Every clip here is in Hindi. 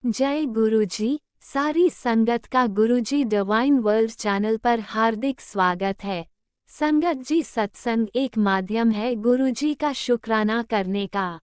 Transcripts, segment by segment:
जय गुरुजी। सारी संगत का गुरुजी डिवाइन वर्ल्ड चैनल पर हार्दिक स्वागत है। संगत जी, सत्संग एक माध्यम है गुरुजी का शुक्राना करने का।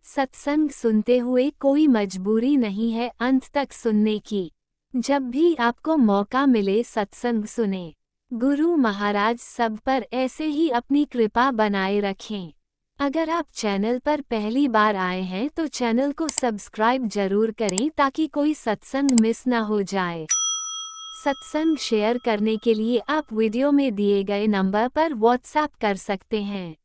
सत्संग सुनते हुए कोई मजबूरी नहीं है अंत तक सुनने की। जब भी आपको मौका मिले सत्संग सुने। गुरु महाराज सब पर ऐसे ही अपनी कृपा बनाए रखें। अगर आप चैनल पर पहली बार आए हैं तो चैनल को सब्सक्राइब जरूर करें ताकि कोई सत्संग मिस ना हो जाए। सत्संग शेयर करने के लिए आप वीडियो में दिए गए नंबर पर व्हाट्सएप कर सकते हैं।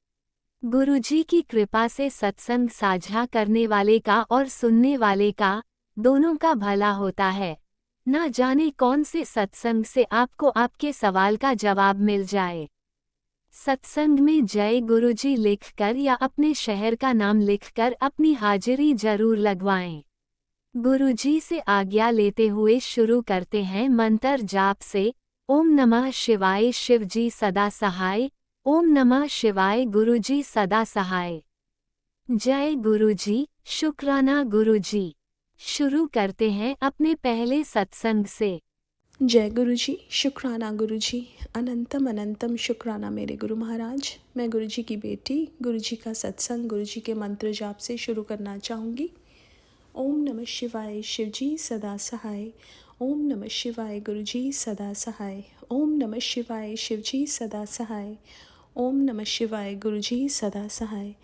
गुरुजी की कृपा से सत्संग साझा करने वाले का और सुनने वाले का, दोनों का भला होता है। ना जाने कौन से सत्संग से आपको आपके सवाल का जवाब मिल जाए। सत्संग में जय गुरुजी लिखकर या अपने शहर का नाम लिखकर अपनी हाजिरी जरूर लगवाएं। गुरुजी से आज्ञा लेते हुए शुरू करते हैं मंत्र जाप से। ओम नमः शिवाय शिवजी सदा सहाय। ओम नमः शिवाय गुरुजी सदा सहाय। जय गुरुजी, शुक्राना गुरुजी। शुरू करते हैं अपने पहले सत्संग से। जय गुरु जी, शुक्राना गुरु जी, अनंतम अनंतम शुक्राना मेरे गुरु महाराज। मैं गुरु जी की बेटी गुरु जी का सत्संग गुरु जी के मंत्र जाप से शुरू करना चाहूँगी। ओम नमः शिवाय शिव जी सदा सहाय। ओम नमः शिवाय गुरु जी सदा सहाय। ओम नमः शिवाय शिव जी सदा सहाय। ओम नमः शिवाय गुरु जी सदा सहाय।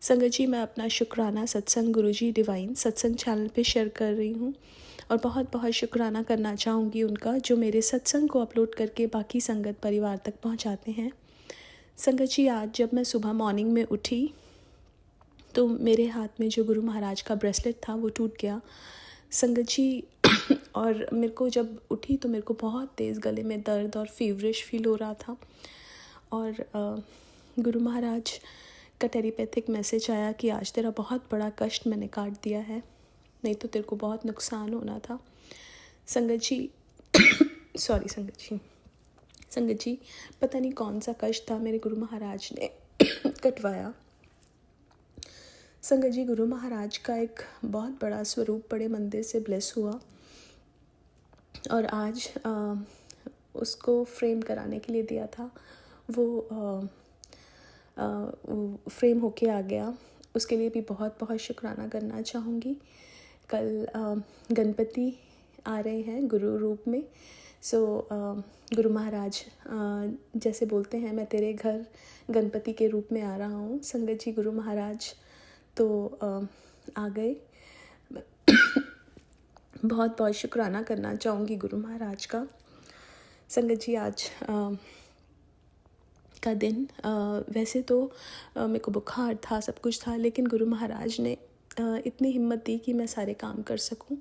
संगत जी, मैं अपना शुक्राना सत्संग गुरु जी डिवाइन सत्संग चैनल पे शेयर कर रही हूँ और बहुत बहुत शुक्राना करना चाहूँगी उनका जो मेरे सत्संग को अपलोड करके बाकी संगत परिवार तक पहुँचाते हैं। संगत जी, आज जब मैं सुबह मॉर्निंग में उठी तो मेरे हाथ में जो गुरु महाराज का ब्रेसलेट था वो टूट गया। संगत जी और मेरे को जब उठी तो मेरे को बहुत तेज़ गले में दर्द और फीवरिश फील हो रहा था और गुरु महाराज का टेलीपैथिक मैसेज आया कि आज तेरा बहुत बड़ा कष्ट मैंने काट दिया है, नहीं तो तेरे को बहुत नुकसान होना था। संगत जी सॉरी संगत जी, पता नहीं कौन सा कष्ट था मेरे गुरु महाराज ने कटवाया। संगत जी, गुरु महाराज का एक बहुत बड़ा स्वरूप बड़े मंदिर से ब्लेस हुआ और आज उसको फ्रेम कराने के लिए दिया था, वो फ्रेम होके आ गया। उसके लिए भी बहुत बहुत शुक्राना करना चाहूँगी। कल गणपति आ रहे हैं गुरु रूप में। गुरु महाराज जैसे बोलते हैं, मैं तेरे घर गणपति के रूप में आ रहा हूँ। संगत जी, गुरु महाराज तो आ गए। बहुत बहुत शुक्राना करना चाहूँगी गुरु महाराज का। संगत जी, आज का दिन वैसे तो मेरे को बुखार था, सब कुछ था, लेकिन गुरु महाराज ने इतनी हिम्मत दी कि मैं सारे काम कर सकूं।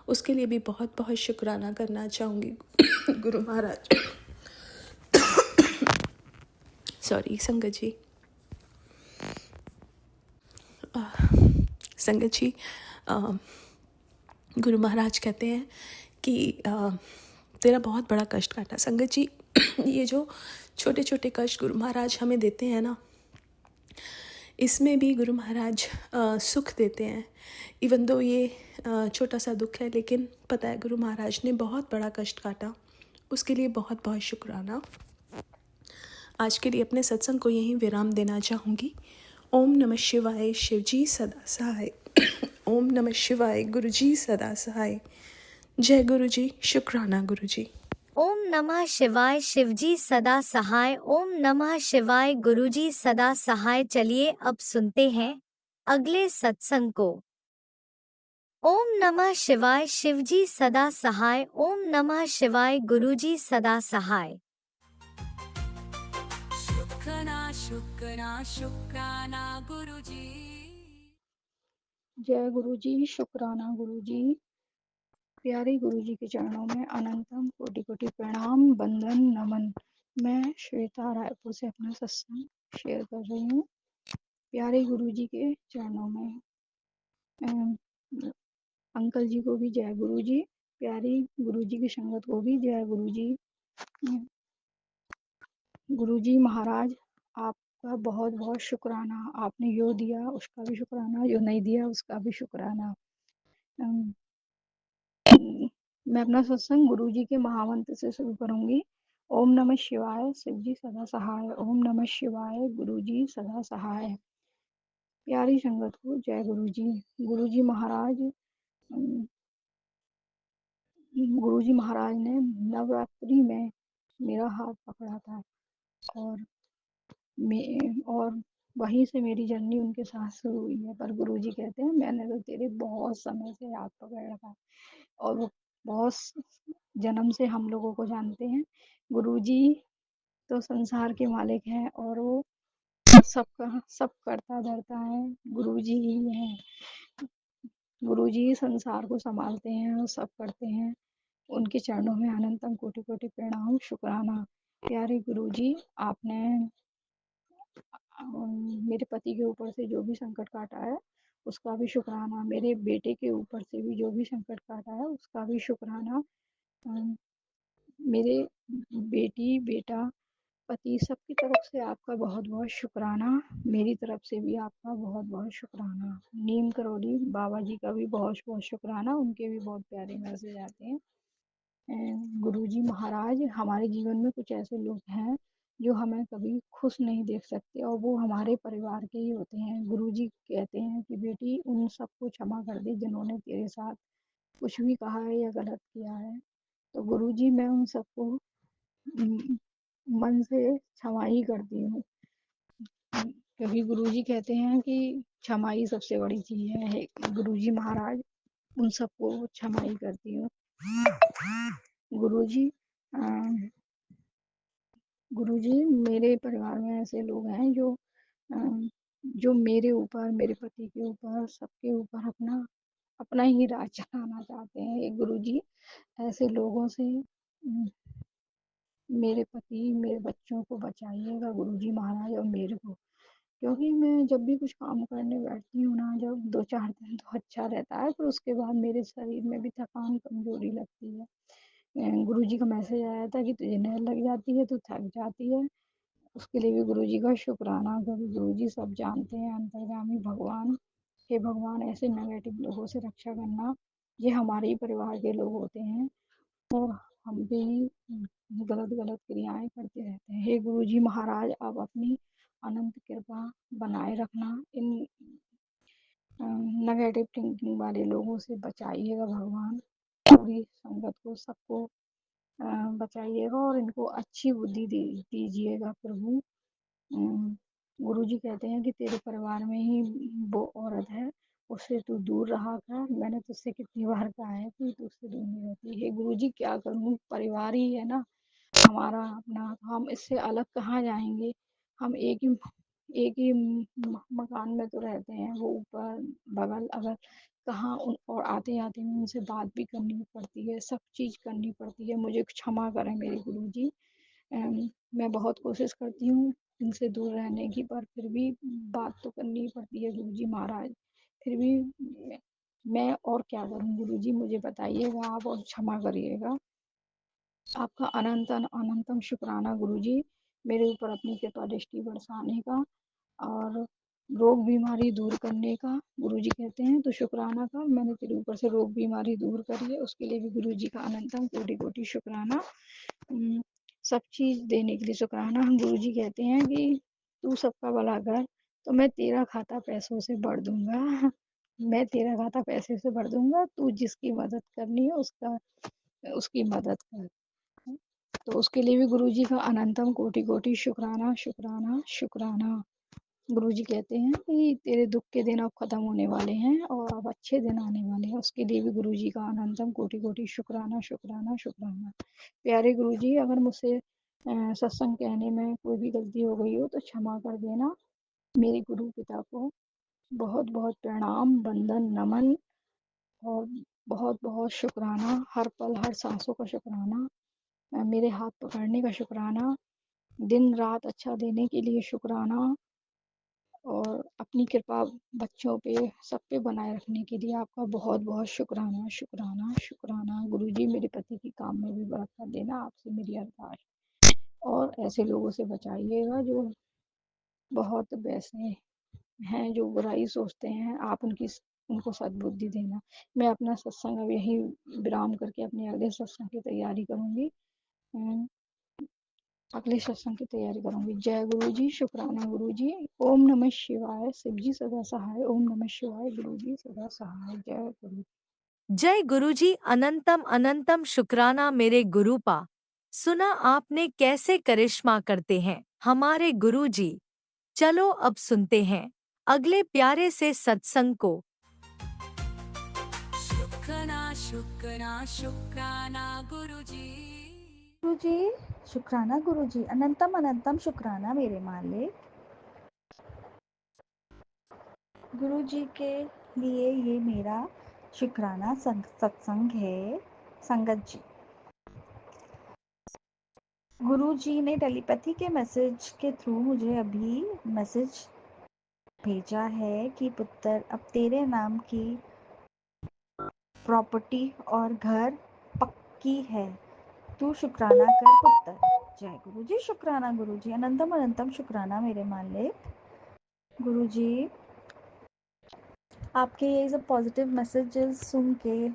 उसके लिए भी बहुत बहुत शुक्राना करना चाहूँगी गुरु महाराज। सॉरी संगत जी। संगत जी, गुरु महाराज कहते हैं कि तेरा बहुत बड़ा कष्ट काटा। संगत जी, ये जो छोटे छोटे कष्ट गुरु महाराज हमें देते हैं ना, इसमें भी गुरु महाराज सुख देते हैं। इवन दो ये छोटा सा दुख है, लेकिन पता है गुरु महाराज ने बहुत बड़ा कष्ट काटा। उसके लिए बहुत बहुत शुक्राना। आज के लिए अपने सत्संग को यहीं विराम देना चाहूँगी। ओम नमः शिवाय शिवजी सदा सहाय। ओम नमः शिवाय गुरुजी सदा सहाय। जय गुरुजी, शुक्राना गुरुजी। ओम नमः शिवाय शिवजी सदा सहाय। ओम नमः शिवाय गुरुजी सदा सहाय। चलिए अब सुनते हैं अगले सत्संग को। ओम नमः शिवाय शिवजी सदा सहाय। ओम नमः शिवाय गुरुजी सदा सहाय। शुक्राना शुक्राना शुक्राना गुरुजी। जय गुरु जी, शुक्राना गुरु जी। प्यारे गुरु जी के चरणों में अनंतम कोटि कोटि प्रणाम, बंदन, नमन। मैं श्वेता रायपुर से अपना सत्संग शेयर कर रही हूँ। प्यारे गुरु जी के चरणों में अंकल जी को भी जय गुरु जी। प्यारी गुरु जी की संगत को भी जय गुरु जी। गुरु जी महाराज, आपका बहुत बहुत शुक्राना। आपने जो दिया उसका भी शुक्राना, जो नहीं दिया उसका भी शुक्राना। मैं अपना सत्संग गुरु जी के महामंत्र से शुरू करूंगी। ओम नमः शिवाय, शिव जी सदा सहाय। ओम नमः शिवाय, गुरु जी सदा सहाय। प्यारी संगत को जय गुरु जी। गुरु जी महाराज गुरु जी महाराज ने नवरात्रि में मेरा हाथ पकड़ा था, और और वहीं से मेरी जर्नी उनके साथ शुरू हुई है। पर गुरु जी कहते हैं मैंने तो तेरे बहुत समय से हाथ पकड़ रखा है, और वो बहुत जन्म से हम लोगों को जानते हैं। गुरु जी तो संसार के मालिक हैं, और वो सबका सब करता धरता है गुरु जी ही हैं। गुरु जी संसार को संभालते हैं और सब करते हैं। उनके चरणों में अनंतम कोटि कोटि प्रणाम शुक्राना। प्यारे गुरु जी, आपने मेरे पति के ऊपर से जो भी संकट काटा है उसका भी शुक्राना, मेरे बेटे के ऊपर से भी जो भी संकट काटा है उसका भी शुक्राना। अम, मेरे बेटी बेटा पति सबकी तरफ से आपका बहुत बहुत शुक्राना। मेरी तरफ से भी आपका बहुत बहुत शुक्राना। नीम करोली बाबा जी का भी बहुत बहुत शुक्राना, उनके भी बहुत प्यारे मैसेज आते हैं। गुरुजी महाराज, हमारे जीवन में कुछ ऐसे लोग हैं जो हमें कभी खुश नहीं देख सकते, और वो हमारे परिवार के ही होते हैं। गुरुजी कहते हैं कि बेटी उन सबको क्षमा कर दे जिन्होंने तेरे साथ कुछ भी कहा है या गलत किया है। तो गुरुजी मैं उन सबको म, मन से क्षमा ही करती हूँ, क्योंकि गुरुजी कहते हैं कि क्षमा ही सबसे बड़ी चीज है। गुरुजी महाराज, उन सबको क्षमा ही करती हूँ। गुरुजी अ, गुरुजी मेरे परिवार में ऐसे लोग हैं अ, जो मेरे ऊपर, मेरे पति के ऊपर, सबके ऊपर अपना अपना ही राज चलाना चाहते हैं। ये गुरुजी ऐसे लोगों से मेरे पति मेरे बच्चों को बचाइएगा गुरुजी महाराज, और मेरे को। क्योंकि मैं जब भी कुछ काम करने बैठती हूँ ना, जब 2-4 दिन तो अच्छा रहता है, पर उसके बाद मेरे शरीर में भी थकान कमजोरी लगती है। गुरुजी का मैसेज आया था कि तुझे नहर लग जाती है तो थक जाती है। उसके लिए भी गुरुजी का शुक्राना, क्योंकि गुरुजी सब जानते हैं। अंतर्यामी भगवान, हे भगवान ऐसे नेगेटिव लोगों से रक्षा करना, ये हमारे ही परिवार के लोग होते हैं, और हम भी गलत गलत क्रियाएं करते रहते हैं। हे गुरुजी महाराज, आप अपनी अनंत कृपा बनाए रखना, इन नेगेटिव थिंकिंग वाले लोगों से बचाइएगा भगवान। पूरी संगत को, सबको बचाइएगा, और इनको अच्छी बुद्धि दीजिएगा प्रभु। गुरु जी कहते हैं कि तेरे परिवार में ही वो औरत है, उससे तू दूर रहा कर। मैंने तुझसे कितनी बार कहा है कि तू उससे दूर नहीं रहती। हे गुरु जी, क्या करूँ, परिवार ही है ना हमारा अपना, हम इससे अलग कहाँ जाएंगे। हम एक ही मकान में तो रहते हैं, वो ऊपर बगल अगर कहाँ और आते आते में उनसे बात भी करनी पड़ती है, सब चीज़ करनी पड़ती है। मुझे क्षमा करें मेरे गुरु जी। मैं बहुत कोशिश करती हूँ इनसे दूर रहने की, पर फिर भी बात तो करनी ही पड़ती है गुरु जी महाराज। फिर भी मैं और क्या करूँ गुरु जी, मुझे बताइएगा आप, और क्षमा करिएगा। आपका अनंतन अनंतम शुक्राना गुरु जी, मेरे ऊपर अपनी कृपा दृष्टि बरसाने का, और रोग बीमारी दूर करने का। गुरु जी कहते हैं तो शुक्राना का, मैंने तेरे ऊपर से रोग बीमारी दूर करी है, उसके लिए भी गुरु जी का अनंतम कोटि कोटि शुक्राना। सब चीज देने के लिए शुक्राना। हम गुरु जी कहते हैं कि तू सबका भला कर, तो मैं तेरा खाता पैसों से भर दूंगा। मैं तेरा खाता पैसे से भर दूंगा, तू जिसकी मदद करनी है उसका उसकी मदद कर। तो उसके लिए भी गुरु जी का अनंतम कोटि कोटि शुक्राना शुक्राना शुक्राना। गुरु जी कहते हैं कि तेरे दुख के दिन अब खत्म होने वाले हैं, और अब अच्छे दिन आने वाले हैं। उसके लिए भी गुरु जी का अनंतम कोटि कोटि शुक्राना शुक्राना शुक्राना। प्यारे गुरु जी, अगर मुझसे सत्संग कहने में कोई भी गलती हो गई हो तो क्षमा कर देना। मेरे गुरु पिता को बहुत बहुत प्रणाम, वंदन, नमन, और बहुत बहुत शुक्राना। हर पल हर सांसों का शुक्राना। मेरे हाथ पकड़ने का शुक्राना। दिन रात अच्छा देने के लिए शुक्राना, और अपनी कृपा बच्चों पे, सब पे बनाए रखने के लिए आपका बहुत बहुत शुक्राना शुक्राना शुक्राना। गुरु जी, मेरे पति की काम में भी बरकत देना, आपसे मेरी अरदास। और ऐसे लोगों से बचाइएगा जो बहुत वैसे हैं, जो बुराई सोचते हैं। आप उनकी उनको सद्बुद्धि देना। मैं अपना सत्संग अब यहीं विराम करके अपने अगले सत्संग की तैयारी करूँगी। अ, अगले सत्संग की तैयारी करूँगी। जय गुरु जी, शुक्राना गुरु जी। ओम नमः शिवाय। शिव जी सदा सहाय। ओम नमः शिवाय। गुरु जी सदा सहाय। जय गुरु। जय गुरुजी, अनंतम अनंतम शुक्राना मेरे गुरुपा। सुना आपने कैसे करिश्मा करते हैं हमारे गुरुजी। चलो अब सुनते हैं अगले प्यारे से सत्संग को। शुक्राना शुक्राना शुक्राना गुरुजी। गुरु जी, शुक्राना गुरु जी, अनंतम अनंतम शुक्राना मेरे मालिक। गुरु जी के लिए ये मेरा शुक्राना सत्संग है। संगत जी, गुरु जी ने टेलीपैथी के मैसेज के थ्रू मुझे अभी मैसेज भेजा है कि पुत्र, अब तेरे नाम की प्रॉपर्टी और घर पक्की है, तू शुक्राना कर पुत्र। जय गुरु जी, शुक्राना गुरु जी, अनंतम अनंतम शुक्राना मेरे मालिक। गुरु जी, आपके ये सब पॉजिटिव मैसेजेस सुन के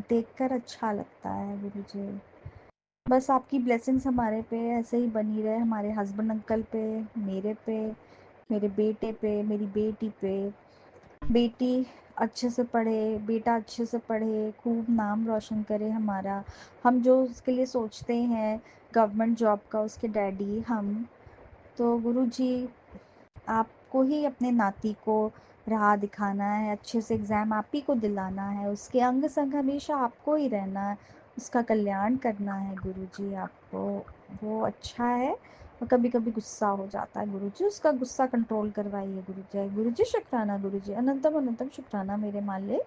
देखकर अच्छा लगता है गुरु जी। बस आपकी ब्लेसिंग्स हमारे पे ऐसे ही बनी रहे, हमारे हस्बैंड अंकल पे, मेरे पे, मेरे बेटे पे, मेरी बेटी पे। बेटी अच्छे से पढ़े, बेटा अच्छे से पढ़े, खूब नाम रोशन करे हमारा। हम जो उसके लिए सोचते हैं गवर्नमेंट जॉब का, उसके डैडी हम। तो गुरु जी, आपको ही अपने नाती को राह दिखाना है, अच्छे से एग्ज़ाम आप ही को दिलाना है, उसके अंग संग हमेशा आपको ही रहना है, उसका कल्याण करना है गुरु जी आपको। वो अच्छा है और कभी कभी गुस्सा हो जाता है गुरु जी, उसका गुस्सा कंट्रोल करवाइए गुरु जी। गुरु जी, शुक्राना गुरु जी, अनंतम अनंतम शुक्राना मेरे मालिक।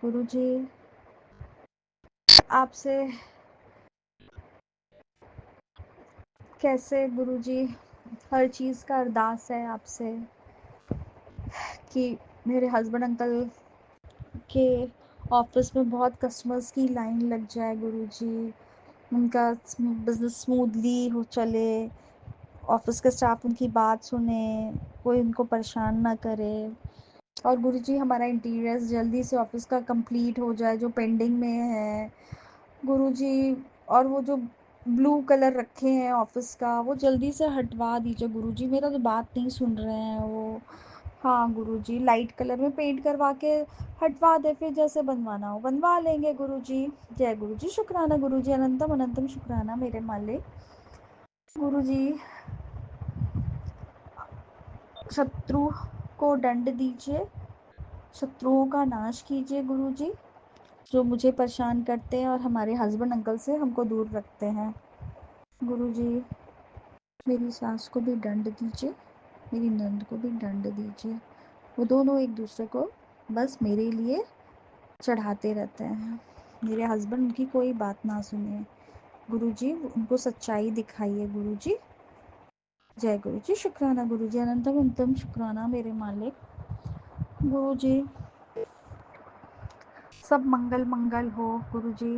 गुरु जी, आपसे कैसे गुरु जी हर चीज़ का अरदास है आपसे कि मेरे हस्बैंड अंकल के ऑफिस में बहुत कस्टमर्स की लाइन लग जाए गुरु जी, उनका बिजनेस स्मूथली हो चले, ऑफिस का स्टाफ उनकी बात सुने, कोई उनको परेशान ना करे। और गुरु जी, हमारा इंटीरियर्स जल्दी से ऑफिस का कंप्लीट हो जाए जो पेंडिंग में है गुरु जी। और वो जो ब्लू कलर रखे हैं ऑफिस का, वो जल्दी से हटवा दीजिए गुरु जी, मेरा तो बात नहीं सुन रहे हैं वो। हाँ गुरु जी, लाइट कलर में पेंट करवा के हटवा दे, फिर जैसे बनवाना हो बनवा लेंगे गुरु जी। जय गुरु जी, शुक्राना गुरु जी, अनंतम अनंतम शुक्राना मेरे मालिक। गुरु जी, शत्रु को दंड दीजिए, शत्रुओं का नाश कीजिए गुरु जी, जो मुझे परेशान करते हैं और हमारे हस्बैंड अंकल से हमको दूर रखते हैं गुरु जी। मेरी सास को भी दंड दीजिए, मेरी नंद को भी दंड दीजिए, वो दोनों एक दूसरे को बस मेरे लिए चढ़ाते रहते हैं। मेरे हस्बैंड उनकी कोई बात ना सुने गुरु जी, उनको सच्चाई दिखाइए गुरु जी। जय गुरु जी, शुक्राना गुरु जी, अनंतम अनंतम शुक्राना मेरे मालिक। गुरु जी, सब मंगल मंगल हो गुरु जी।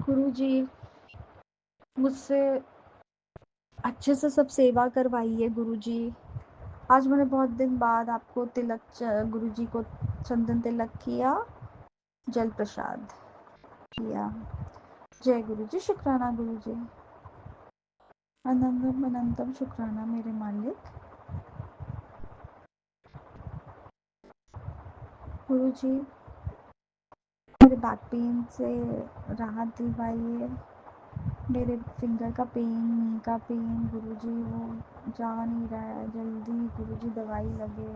गुरु जी, मुझसे अच्छे से सब सेवा करवाइए गुरु जी। आज मैंने बहुत दिन बाद आपको तिलक गुरु जी को चंदन तिलक किया, जल प्रसाद किया। जय गुरु जी, शुक्राना गुरु जी, अनंतम अनंतम शुक्राना मेरे मालिक। गुरु जी, मेरे बैक पेन से राहत दिलवाइए, मेरे फिंगर का पेन, नी का पेन गुरु जी वो जा नहीं रहा है, जल्दी गुरु जी दवाई लगे,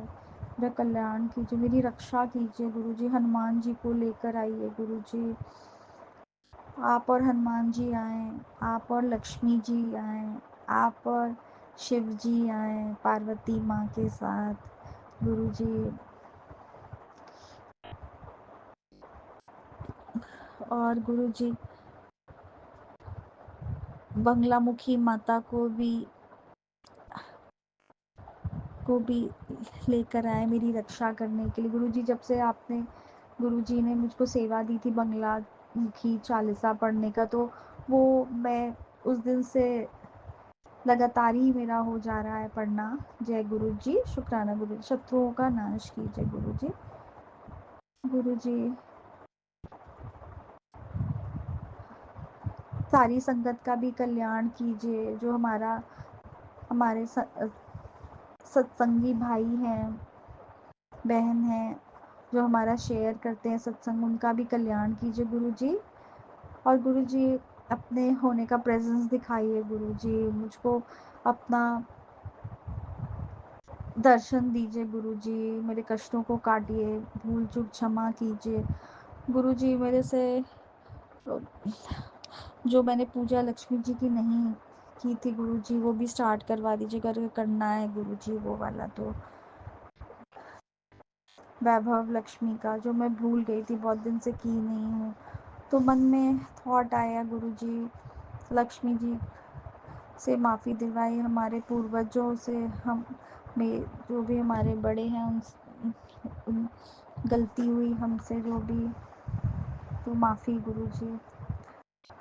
मेरा कल्याण कीजिए, मेरी रक्षा कीजिए गुरु जी। हनुमान जी को लेकर आइए गुरु जी, आप और हनुमान जी आएँ, आप और लक्ष्मी जी आएँ, आप और शिव जी आएँ पार्वती माँ के साथ गुरु जी। और गुरु जी, बंगलामुखी माता को भी लेकर आए मेरी रक्षा करने के लिए गुरु जी। जब से आपने गुरु जी ने मुझको सेवा दी थी बंगलामुखी चालीसा पढ़ने का, तो वो मैं उस दिन से लगातार ही मेरा हो जा रहा है पढ़ना। जय गुरु जी, शुक्राना गुरु, शत्रुओं का नाश कीजिए गुरु जी। गुरु जी सारी संगत का भी कल्याण कीजिए, जो हमारे सत्संगी भाई हैं, बहन हैं, जो हमारा शेयर करते हैं सत्संग, उनका भी कल्याण कीजिए गुरु जी। और गुरु जी अपने होने का प्रेजेंस दिखाइए गुरु जी, मुझको अपना दर्शन दीजिए गुरु जी, मेरे कष्टों को काटिए, भूल चूक क्षमा कीजिए गुरु जी। मेरे से जो मैंने पूजा लक्ष्मी जी की नहीं की थी गुरु जी, वो भी स्टार्ट करवा दीजिए, करना है गुरु जी वो वाला। तो वैभव लक्ष्मी का जो मैं भूल गई थी, बहुत दिन से की नहीं हूँ, तो मन में थॉट आया गुरु जी, लक्ष्मी जी से माफ़ी दिलवाई, हमारे पूर्वजों से, हम में जो भी हमारे बड़े हैं उन गलती हुई हमसे जो भी, तो माफ़ी गुरु जी।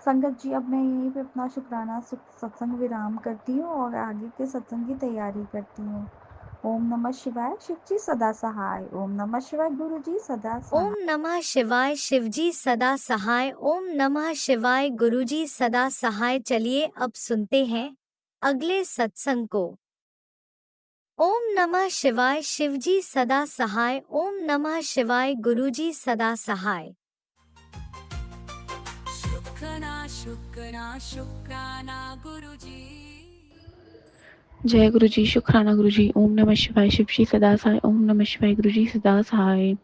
संगत जी अब मैं यहीं पे अपना शुक्राना सत्संग विराम करती हूँ और आगे के सत्संग की तैयारी करती हूँ। ओम नमः शिवाय, शिव जी सदा सहाय। ओम नमः शिवाय, गुरु जी सदा सहाय। ओम नमः शिवाय, शिवजी सदा सहाय। ओम नमः शिवाय, गुरुजी सदा सहाय। चलिए अब सुनते हैं अगले सत्संग को। ओम नमः शिवाय, शिवजी सदा सहाय। ओम नमः शिवाय, गुरुजी सदा सहाय। शुक्राना गुरुजी। जय गुरु जी, शुक्राना गुरु जी। ओम नमः शिवाय, शिव जी सदा सहाय। ओम नमः शिवाय, गुरु जी सदा सहाय।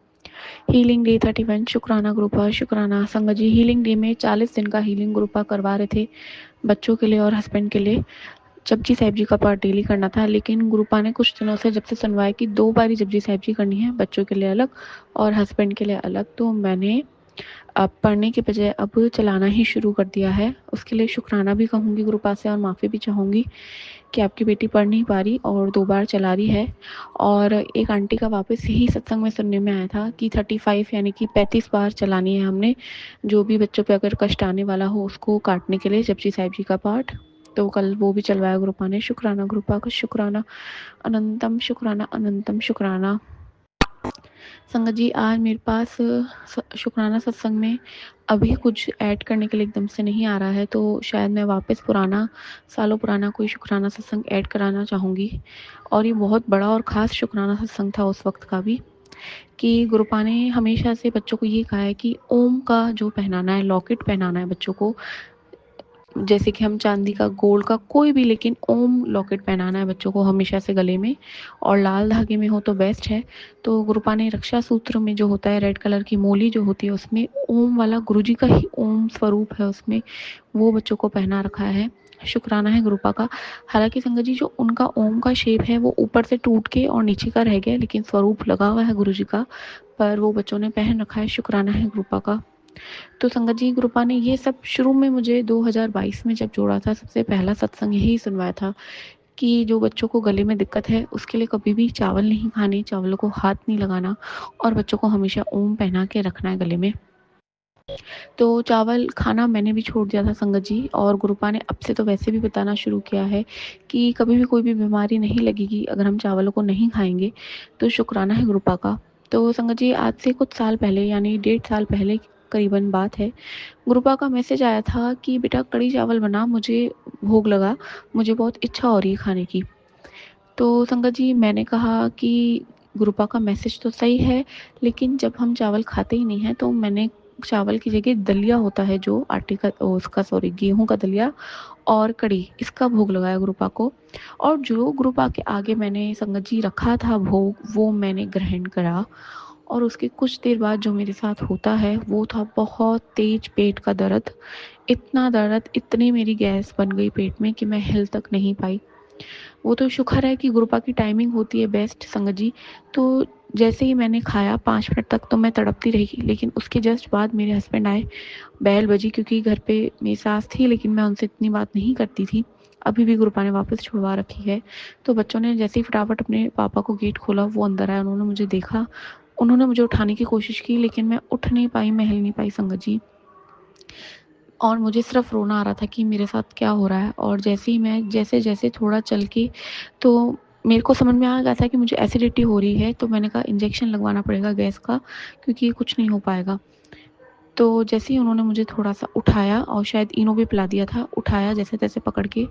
हीलिंग डे 31 शुक्राना ग्रुपा। शुक्राना संगत जी हीलिंग डे में 40 दिन का हीलिंग ग्रुपा करवा रहे थे बच्चों के लिए और हस्बैंड के लिए। जपजी साहिब जी का पाठ डेली करना था, लेकिन गुरुपा ने कुछ दिनों से जब से सुनवाई की 2 बारी जपजी साहिब जी करनी है, बच्चों के लिए अलग और हस्बैंड के लिए अलग, तो मैंने अब पढ़ने के बजाय अब चलाना ही शुरू कर दिया है। उसके लिए शुक्राना भी कहूँगी गुरुपा से और माफ़ी भी चाहूँगी कि आपकी बेटी पढ़ नहीं पा रही और 2 बार चला रही है। और एक आंटी का वापस यही सत्संग में सुनने में आया था कि 35 यानी कि 35 बार चलानी है हमने, जो भी बच्चों पे अगर कष्ट आने वाला हो उसको काटने के लिए जपजी साहिब जी का पाठ। तो कल वो भी चलवाया ग्रुपा ने। शुक्राना ग्रुपा का, शुक्राना अनंतम, शुक्राना अनंतम, शुक्राना। संगत जी आज मेरे पास शुक्राना सत्संग में अभी कुछ ऐड करने के लिए एकदम से नहीं आ रहा है, तो शायद मैं वापस पुराना सालों पुराना कोई शुक्राना सत्संग ऐड कराना चाहूँगी। और ये बहुत बड़ा और ख़ास शुक्राना सत्संग था उस वक्त का भी, कि गुरुपा ने हमेशा से बच्चों को ये कहा है कि ओम का जो पहनाना है, लॉकेट पहनाना है बच्चों को, जैसे कि हम चांदी का, गोल्ड का, कोई भी, लेकिन ओम लॉकेट पहनाना है बच्चों को हमेशा से गले में, और लाल धागे में हो तो बेस्ट है। तो गुरुपा ने रक्षा सूत्र में जो होता है रेड कलर की मोली जो होती है उसमें ओम वाला, गुरुजी का ही ओम स्वरूप है उसमें, वो बच्चों को पहना रखा है। शुक्राना है गुरुपा का। हालांकि संगत जी जो उनका ओम का शेप है वो ऊपर से टूट के और नीचे का रह गया, लेकिन स्वरूप लगा हुआ है गुरुजी का, पर वो बच्चों ने पहन रखा है। शुक्राना है गुरुपा का। तो संगत जी गुरुपा ने ये सब शुरू में मुझे 2022 में जब जोड़ा था, सबसे पहला सत्संग यही सुनवाया था कि जो बच्चों को गले में दिक्कत है उसके लिए कभी भी चावल नहीं खाने, चावलों को हाथ नहीं लगाना, और बच्चों को हमेशा ओम पहना के रखना है गले में। तो चावल खाना मैंने भी छोड़ दिया था संगत जी, और गुरुपा ने अब से तो वैसे भी बताना शुरू किया है कि कभी भी कोई भी बीमारी नहीं लगेगी अगर हम चावलों को नहीं खाएंगे। तो शुक्राना है गुरुपा का। तो संगत जी आज से कुछ साल पहले, यानी 1.5 साल पहले करीबन बात है, गुरुपा का मैसेज आया था कि बेटा कड़ी चावल बना, मुझे भूख लगा, मुझे बहुत इच्छा हो रही है खाने की। तो संगत जी मैंने कहा कि गुरुपा का मैसेज तो सही है, लेकिन जब हम चावल खाते ही नहीं हैं, तो मैंने चावल की जगह दलिया होता है जो आटे का, उसका सॉरी गेहूं का दलिया और कड़ी, इसका भोग लगाया गुरुपा को। और जो गुरुपा के आगे मैंने संगत जी रखा था भोग, वो मैंने ग्रहण करा। और उसके कुछ देर बाद जो मेरे साथ होता है वो था बहुत तेज पेट का दर्द। इतना दर्द, इतनी मेरी गैस बन गई पेट में कि मैं हिल तक नहीं पाई। वो तो शुक्र है कि गुरुपा की टाइमिंग होती है बेस्ट संगत जी। तो जैसे ही मैंने खाया 5 मिनट तक तो मैं तड़पती रही, लेकिन उसके जस्ट बाद मेरे हस्बैंड आए, बैल बजी, क्योंकि घर पे मेरी सास थी लेकिन मैं उनसे इतनी बात नहीं करती थी, अभी भी गुरुपा ने वापस छुड़वा रखी है। तो बच्चों ने जैसे ही फटाफट अपने पापा को गेट खोला, वो अंदर आया, उन्होंने मुझे देखा, उन्होंने मुझे उठाने की कोशिश की, लेकिन मैं उठ नहीं पाई, मैं हिल नहीं पाई संगत जी। और मुझे सिर्फ रोना आ रहा था कि मेरे साथ क्या हो रहा है। और जैसे ही मैं जैसे थोड़ा चल के, तो मेरे को समझ में आ गया था कि मुझे एसिडिटी हो रही है, तो मैंने कहा इंजेक्शन लगवाना पड़ेगा गैस का, क्योंकि ये कुछ नहीं हो पाएगा। तो जैसे ही उन्होंने मुझे थोड़ा सा उठाया, और शायद इनो भी पिला दिया था, उठाया जैसे तैसे पकड़ के,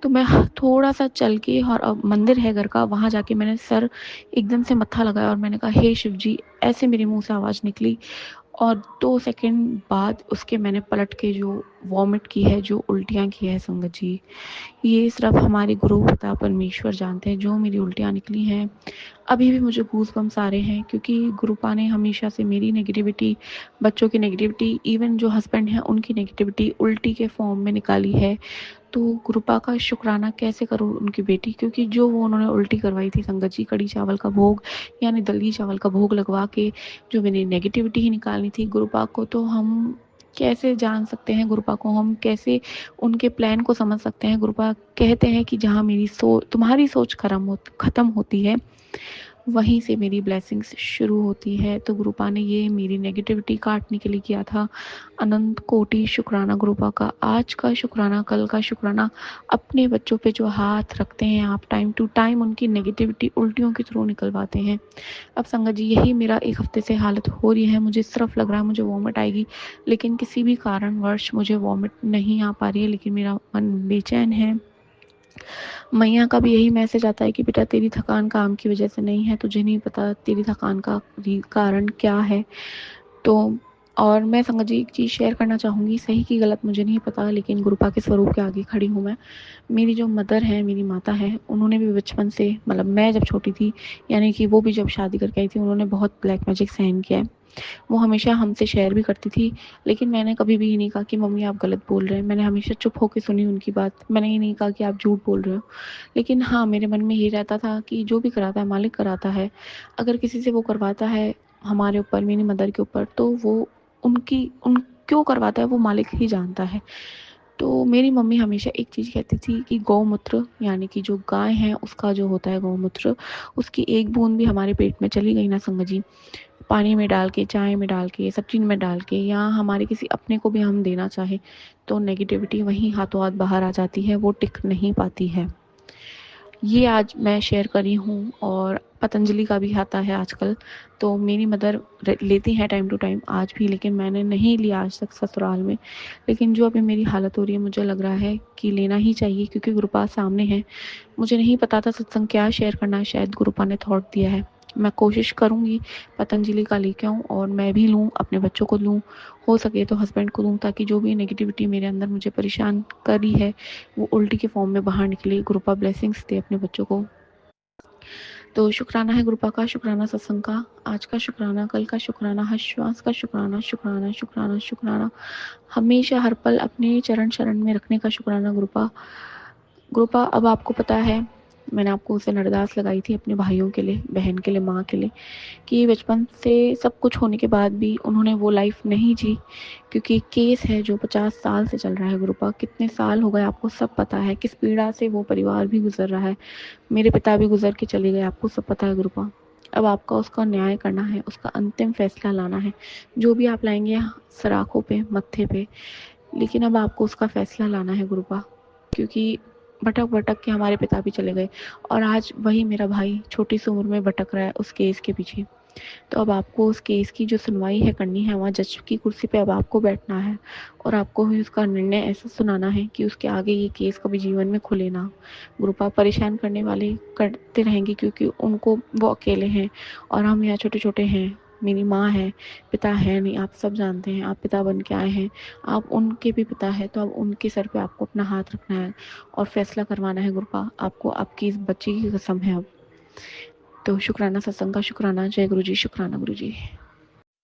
तो मैं थोड़ा सा चल के, और मंदिर है घर का, वहाँ जाके मैंने सर एकदम से मत्था लगाया और मैंने कहा हे शिव जी, ऐसे मेरे मुंह से आवाज़ निकली। और 2 सेकंड बाद उसके मैंने पलट के जो वॉमिट की है, जो उल्टियाँ की है संगत जी, ये सिर्फ हमारे गुरु पिता परमेश्वर जानते हैं। जो मेरी उल्टियाँ निकली हैं, अभी भी मुझे गूज़बम्प्स आ रहे हैं, क्योंकि गुरुपा ने हमेशा से मेरी नेगेटिविटी, बच्चों की नेगेटिविटी, इवन जो हस्बैंड हैं उनकी नेगेटिविटी उल्टी के फॉर्म में निकाली है। तो गुरुपा का शुक्राना कैसे करूँ उनकी बेटी, क्योंकि जो वो उन्होंने उल्टी करवाई थी संगत जी, कड़ी चावल का भोग, यानी दलिया चावल का भोग लगवा के जो मेरी नेगेटिविटी ही निकालनी थी गुरुपा को, तो हम कैसे जान सकते हैं गुरुपा को, हम कैसे उनके प्लान को समझ सकते हैं। गुरुपा कहते हैं कि जहाँ मेरी तुम्हारी सोच खत्म होती है, वहीं से मेरी ब्लेसिंग्स शुरू होती है। तो गुरुपा ने ये मेरी नेगेटिविटी काटने के लिए किया था। अनंत कोटि शुक्राना गुरुपा का। आज का शुक्राना, कल का शुक्राना। अपने बच्चों पे जो हाथ रखते हैं आप, टाइम टू टाइम उनकी नेगेटिविटी उल्टियों के थ्रू निकलवाते हैं। अब संगत जी, यही मेरा 1 हफ्ते से हालत हो रही है। मुझे सिर्फ लग रहा है मुझे वॉमिट आएगी, लेकिन किसी भी कारणवश मुझे वॉमिट नहीं आ पा रही है, लेकिन मेरा मन बेचैन है। मैया का भी यही मैसेज आता है कि बेटा तेरी थकान काम की वजह से नहीं है, तुझे नहीं पता तेरी थकान का कारण क्या है। तो और मैं संगत जी एक चीज़ शेयर करना चाहूँगी, सही की गलत मुझे नहीं पता, लेकिन गुरुपा के स्वरूप के आगे खड़ी हूँ मैं। मेरी जो मदर है, मेरी माता है, उन्होंने भी बचपन से, मतलब मैं जब छोटी थी, यानी कि वो भी जब शादी करके आई थी, उन्होंने बहुत ब्लैक मैजिक सहन किया है। वो हमेशा हमसे शेयर भी करती थी, लेकिन मैंने कभी भी ये नहीं कहा कि मम्मी आप गलत बोल रहे हैं। मैंने हमेशा चुप होकर सुनी उनकी बात। मैंने ये नहीं कहा कि आप झूठ बोल रहे हो। लेकिन हाँ, मेरे मन में ये रहता था कि जो भी कराता है मालिक कराता है। अगर किसी से वो करवाता है हमारे ऊपर, मेरी मदर के ऊपर, तो वो उन क्यों करवाता है वो मालिक ही जानता है। तो मेरी मम्मी हमेशा एक चीज़ कहती थी कि गौमूत्र, यानी कि जो गाय है उसका जो होता है गौमूत्र, उसकी एक बूंद भी हमारे पेट में चली गई ना संगत जी, पानी में डाल के, चाय में डाल के, सब्जी में डाल के, या हमारे किसी अपने को भी हम देना चाहें, तो नेगेटिविटी वहीं हाथों हाथ बाहर आ जाती है, वो टिक नहीं पाती है। ये आज मैं शेयर करी हूँ। और पतंजलि का भी आता है आजकल, तो मेरी मदर लेती हैं टाइम टू टाइम आज भी, लेकिन मैंने नहीं लिया आज तक ससुराल में। लेकिन जो अभी मेरी हालत हो रही है, मुझे लग रहा है कि लेना ही चाहिए, क्योंकि गुरुपा सामने है। मुझे नहीं पता था सत्संग क्या शेयर करना है, शायद गुरुपा ने थॉट दिया है। मैं कोशिश करूँगी पतंजलि का लेके आऊँ, और मैं भी लूँ, अपने बच्चों को लूँ, हो सके तो हस्बैंड को दूँ, ताकि जो भी नेगेटिविटी मेरे अंदर मुझे परेशान कर रही है वो उल्टी के फॉर्म में बाहर निकले। गुरुपा ब्लेसिंग्स दे अपने बच्चों को। तो शुक्राना है गुरुपा का, शुक्राना सत्संग का। आज का शुक्राना, कल का शुक्राना, हर श्वास का शुक्राना, शुक्राना शुक्राना शुक्राना। हमेशा हर पल अपने चरण शरण में रखने का शुक्राना गुरुपा। गुरुपा, अब आपको पता है, मैंने आपको उस दिन अरदास लगाई थी अपने भाइयों के लिए, बहन के लिए, माँ के लिए, कि बचपन से सब कुछ होने के बाद भी उन्होंने वो लाइफ नहीं जी, क्योंकि केस है जो 50 साल से चल रहा है गुरुपा। कितने साल हो गए आपको सब पता है, किस पीड़ा से वो परिवार भी गुजर रहा है। मेरे पिता भी गुजर के चले गए, आपको सब पता है गुरुपा। अब आपका उसका न्याय करना है, उसका अंतिम फैसला लाना है। जो भी आप लाएंगे सराखों पे, मत्थे पे, लेकिन अब आपको उसका फैसला लाना है गुरुपा, क्योंकि भटक भटक के हमारे पिता भी चले गए, और आज वही मेरा भाई छोटी सी उम्र में भटक रहा है उस केस के पीछे। तो अब आपको उस केस की जो सुनवाई है करनी है, वहाँ जज की कुर्सी पे अब आपको बैठना है, और आपको ही उसका निर्णय ऐसा सुनाना है कि उसके आगे ये केस कभी जीवन में खुले ना। गुरुपा, परेशान करने वाले करते रहेंगे, क्योंकि उनको वो अकेले हैं, और हम यहाँ छोटे छोटे हैं। मेरी माँ है, पिता है नहीं, आप सब जानते हैं। आप पिता बन के आए हैं, आप उनके भी पिता है, तो अब उनके सर पे आपको अपना हाथ रखना है और फैसला करवाना है गुरुपा। आपको आपकी इस बच्ची की कसम है अब। तो शुक्राना सत्संग का, शुक्राना। जय गुरु जी, शुक्राना गुरु जी।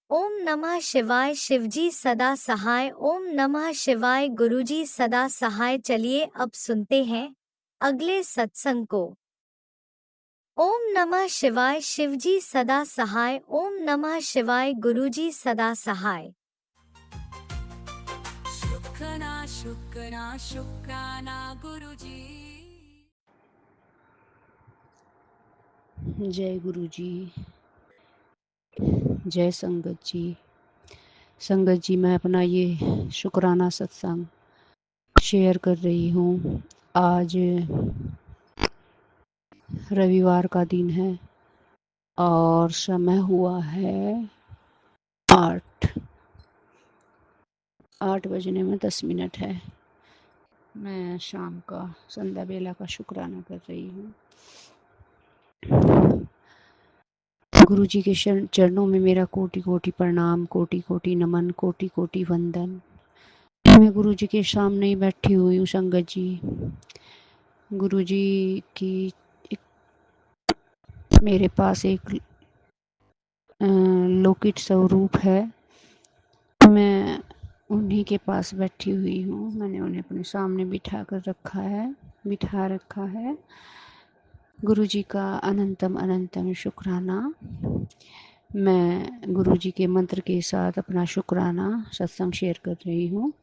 ओम नमः शिवाय। शिवजी सदा सहाय। ओम नमः शिवाय। गुरुजी सदा सहाय। चलिए अब सुनते हैं अगले सत्संग को। ओम नमः शिवाय। शिवजी सदा सहाय। ओम नमः शिवाय। गुरुजी सदा सहाय। शुक्राना शुक्राना शुक्राना गुरुजी। जय गुरु जी, जय संगत जी। संगत जी, मैं अपना ये शुक्राना सत्संग शेयर कर रही हूँ। आज रविवार का दिन है और समय हुआ है 8 बजने में 10 मिनट है। मैं शाम का संध्या बेला का शुक्राना कर रही हूँ। गुरु जी के चरणों में मेरा कोटि कोटि प्रणाम, कोटि कोटि नमन, कोटि कोटि वंदन। मैं गुरु जी के सामने ही बैठी हुई हूँ संगत जी। गुरु जी की मेरे पास एक लौकिक स्वरूप है। मैं उन्हीं के पास बैठी हुई हूँ। मैंने उन्हें अपने सामने बिठा रखा है। गुरु जी का अनंतम अनंतम शुक्राना। मैं गुरु जी के मंत्र के साथ अपना शुक्राना सत्संग शेयर कर रही हूँ।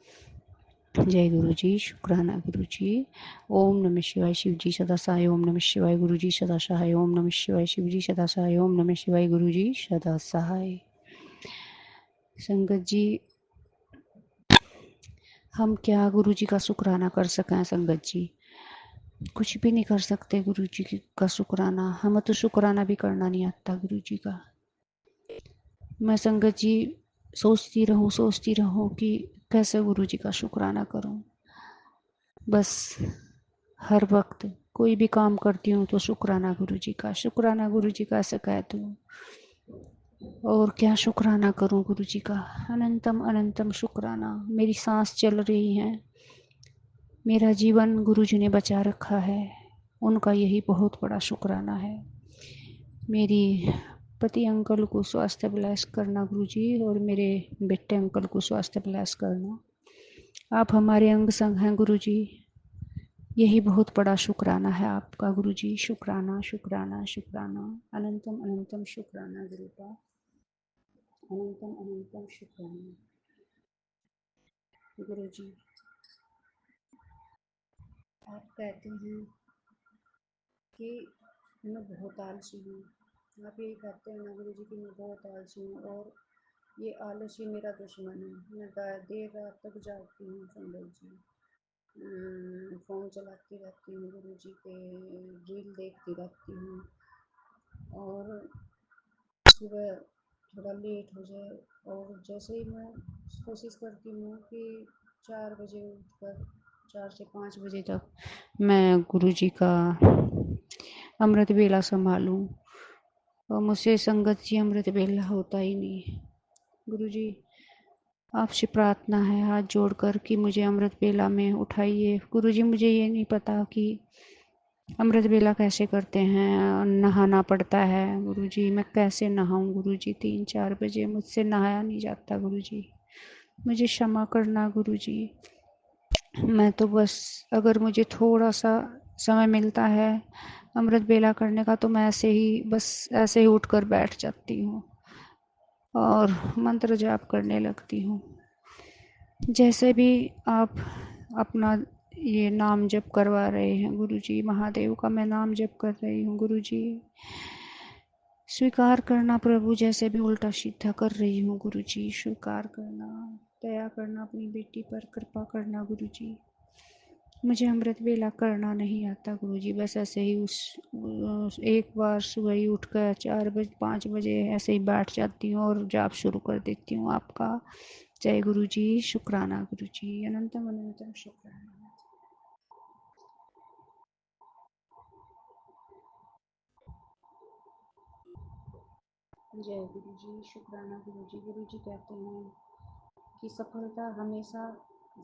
जय गुरु जी, शुक्राना गुरु जी। ओम नमः शिवाय, शिव जी सदा सहाय। ओम नमः शिवाय, गुरु जी सदा सहाय। ओम नमः शिवाय, शिव जी सदा सहाय। ओम नमः शिवाय, गुरु जी सदा सहाय। संगत जी, हम क्या गुरु जी का शुक्राना कर सकें संगत जी? कुछ भी नहीं कर सकते गुरु जी का शुक्राना। हमें तो शुक्राना भी करना नहीं आता गुरु जी का। मैं संगत जी सोचती रहूं कि कैसे गुरु जी का शुक्राना करूं। बस हर वक्त कोई भी काम करती हूँ तो शुक्राना गुरु जी का ऐसे कह दूँ। और क्या शुक्राना करूं गुरु जी का। अनंतम अनंतम शुक्राना। मेरी सांस चल रही है, मेरा जीवन गुरु जी ने बचा रखा है, उनका यही बहुत बड़ा शुक्राना है। मेरी पति अंकल को स्वास्थ्य ब्लेस करना गुरु जी, और मेरे बेटे अंकल को स्वास्थ्य ब्लेस करना। आप हमारे अंग संग हैं गुरु जी, यही बहुत बड़ा शुक्राना है आपका गुरु जी। शुक्राना शुक्राना शुक्राना। अनंतम अनंतम शुक्राना गुरु का। अनंतम अनंतम शुक्राना गुरु जी। आप कहते हैं कि मैं बहुत आलसी हूँ। आप यही कहते हैं ना गुरु जी कि मैं बहुत आलसी हूँ, और ये आलसी मेरा दुश्मन है। मैं देर रात तक जागती हूँ संगत जी। फ़ोन चलाती रहती हूँ गुरु जी के, रील देखती रहती हूँ, और सुबह थोड़ा लेट हो जाए और जैसे ही मैं कोशिश करती हूँ कि 4 बजे उठकर 4 से 5 बजे तक मैं गुरु जी का अमृत वेला संभालूं, और मुझसे संगत जी अमृत वेला होता ही नहीं। गुरु जी, आपसे प्रार्थना है हाथ जोड़कर कि मुझे अमृत वेला में उठाइए। गुरु जी, मुझे ये नहीं पता कि अमृत वेला कैसे करते हैं, नहाना पड़ता है गुरु जी। मैं कैसे नहाऊं गुरु जी? 3-4 बजे मुझसे नहाया नहीं जाता गुरु जी, मुझे क्षमा करना गुरु जी। मैं तो बस अगर मुझे थोड़ा सा समय मिलता है अमृत वेला करने का, तो मैं ऐसे ही उठकर बैठ जाती हूँ और मंत्र जाप करने लगती हूँ। जैसे भी आप अपना ये नाम जप करवा रहे हैं गुरु जी, महादेव का मैं नाम जप कर रही हूँ गुरु जी। स्वीकार करना प्रभु, जैसे भी उल्टा सीधा कर रही हूँ गुरु जी, स्वीकार करना, दया करना, अपनी बेटी पर कृपा करना गुरु जी। मुझे अमृत वेला करना नहीं आता गुरु जी, बस ऐसे ही एक बार सुबह ही उठकर 4 बजे 5 बजे ऐसे ही बैठ जाती हूँ और जाप शुरू कर देती हूँ आपका। जय गुरु जी, शुक्राना गुरु जी। अनंतम अनंतम शुक्राना। जय गुरु जी, शुक्राना गुरु जी। गुरु जी कहते हैं कि सफलता हमेशा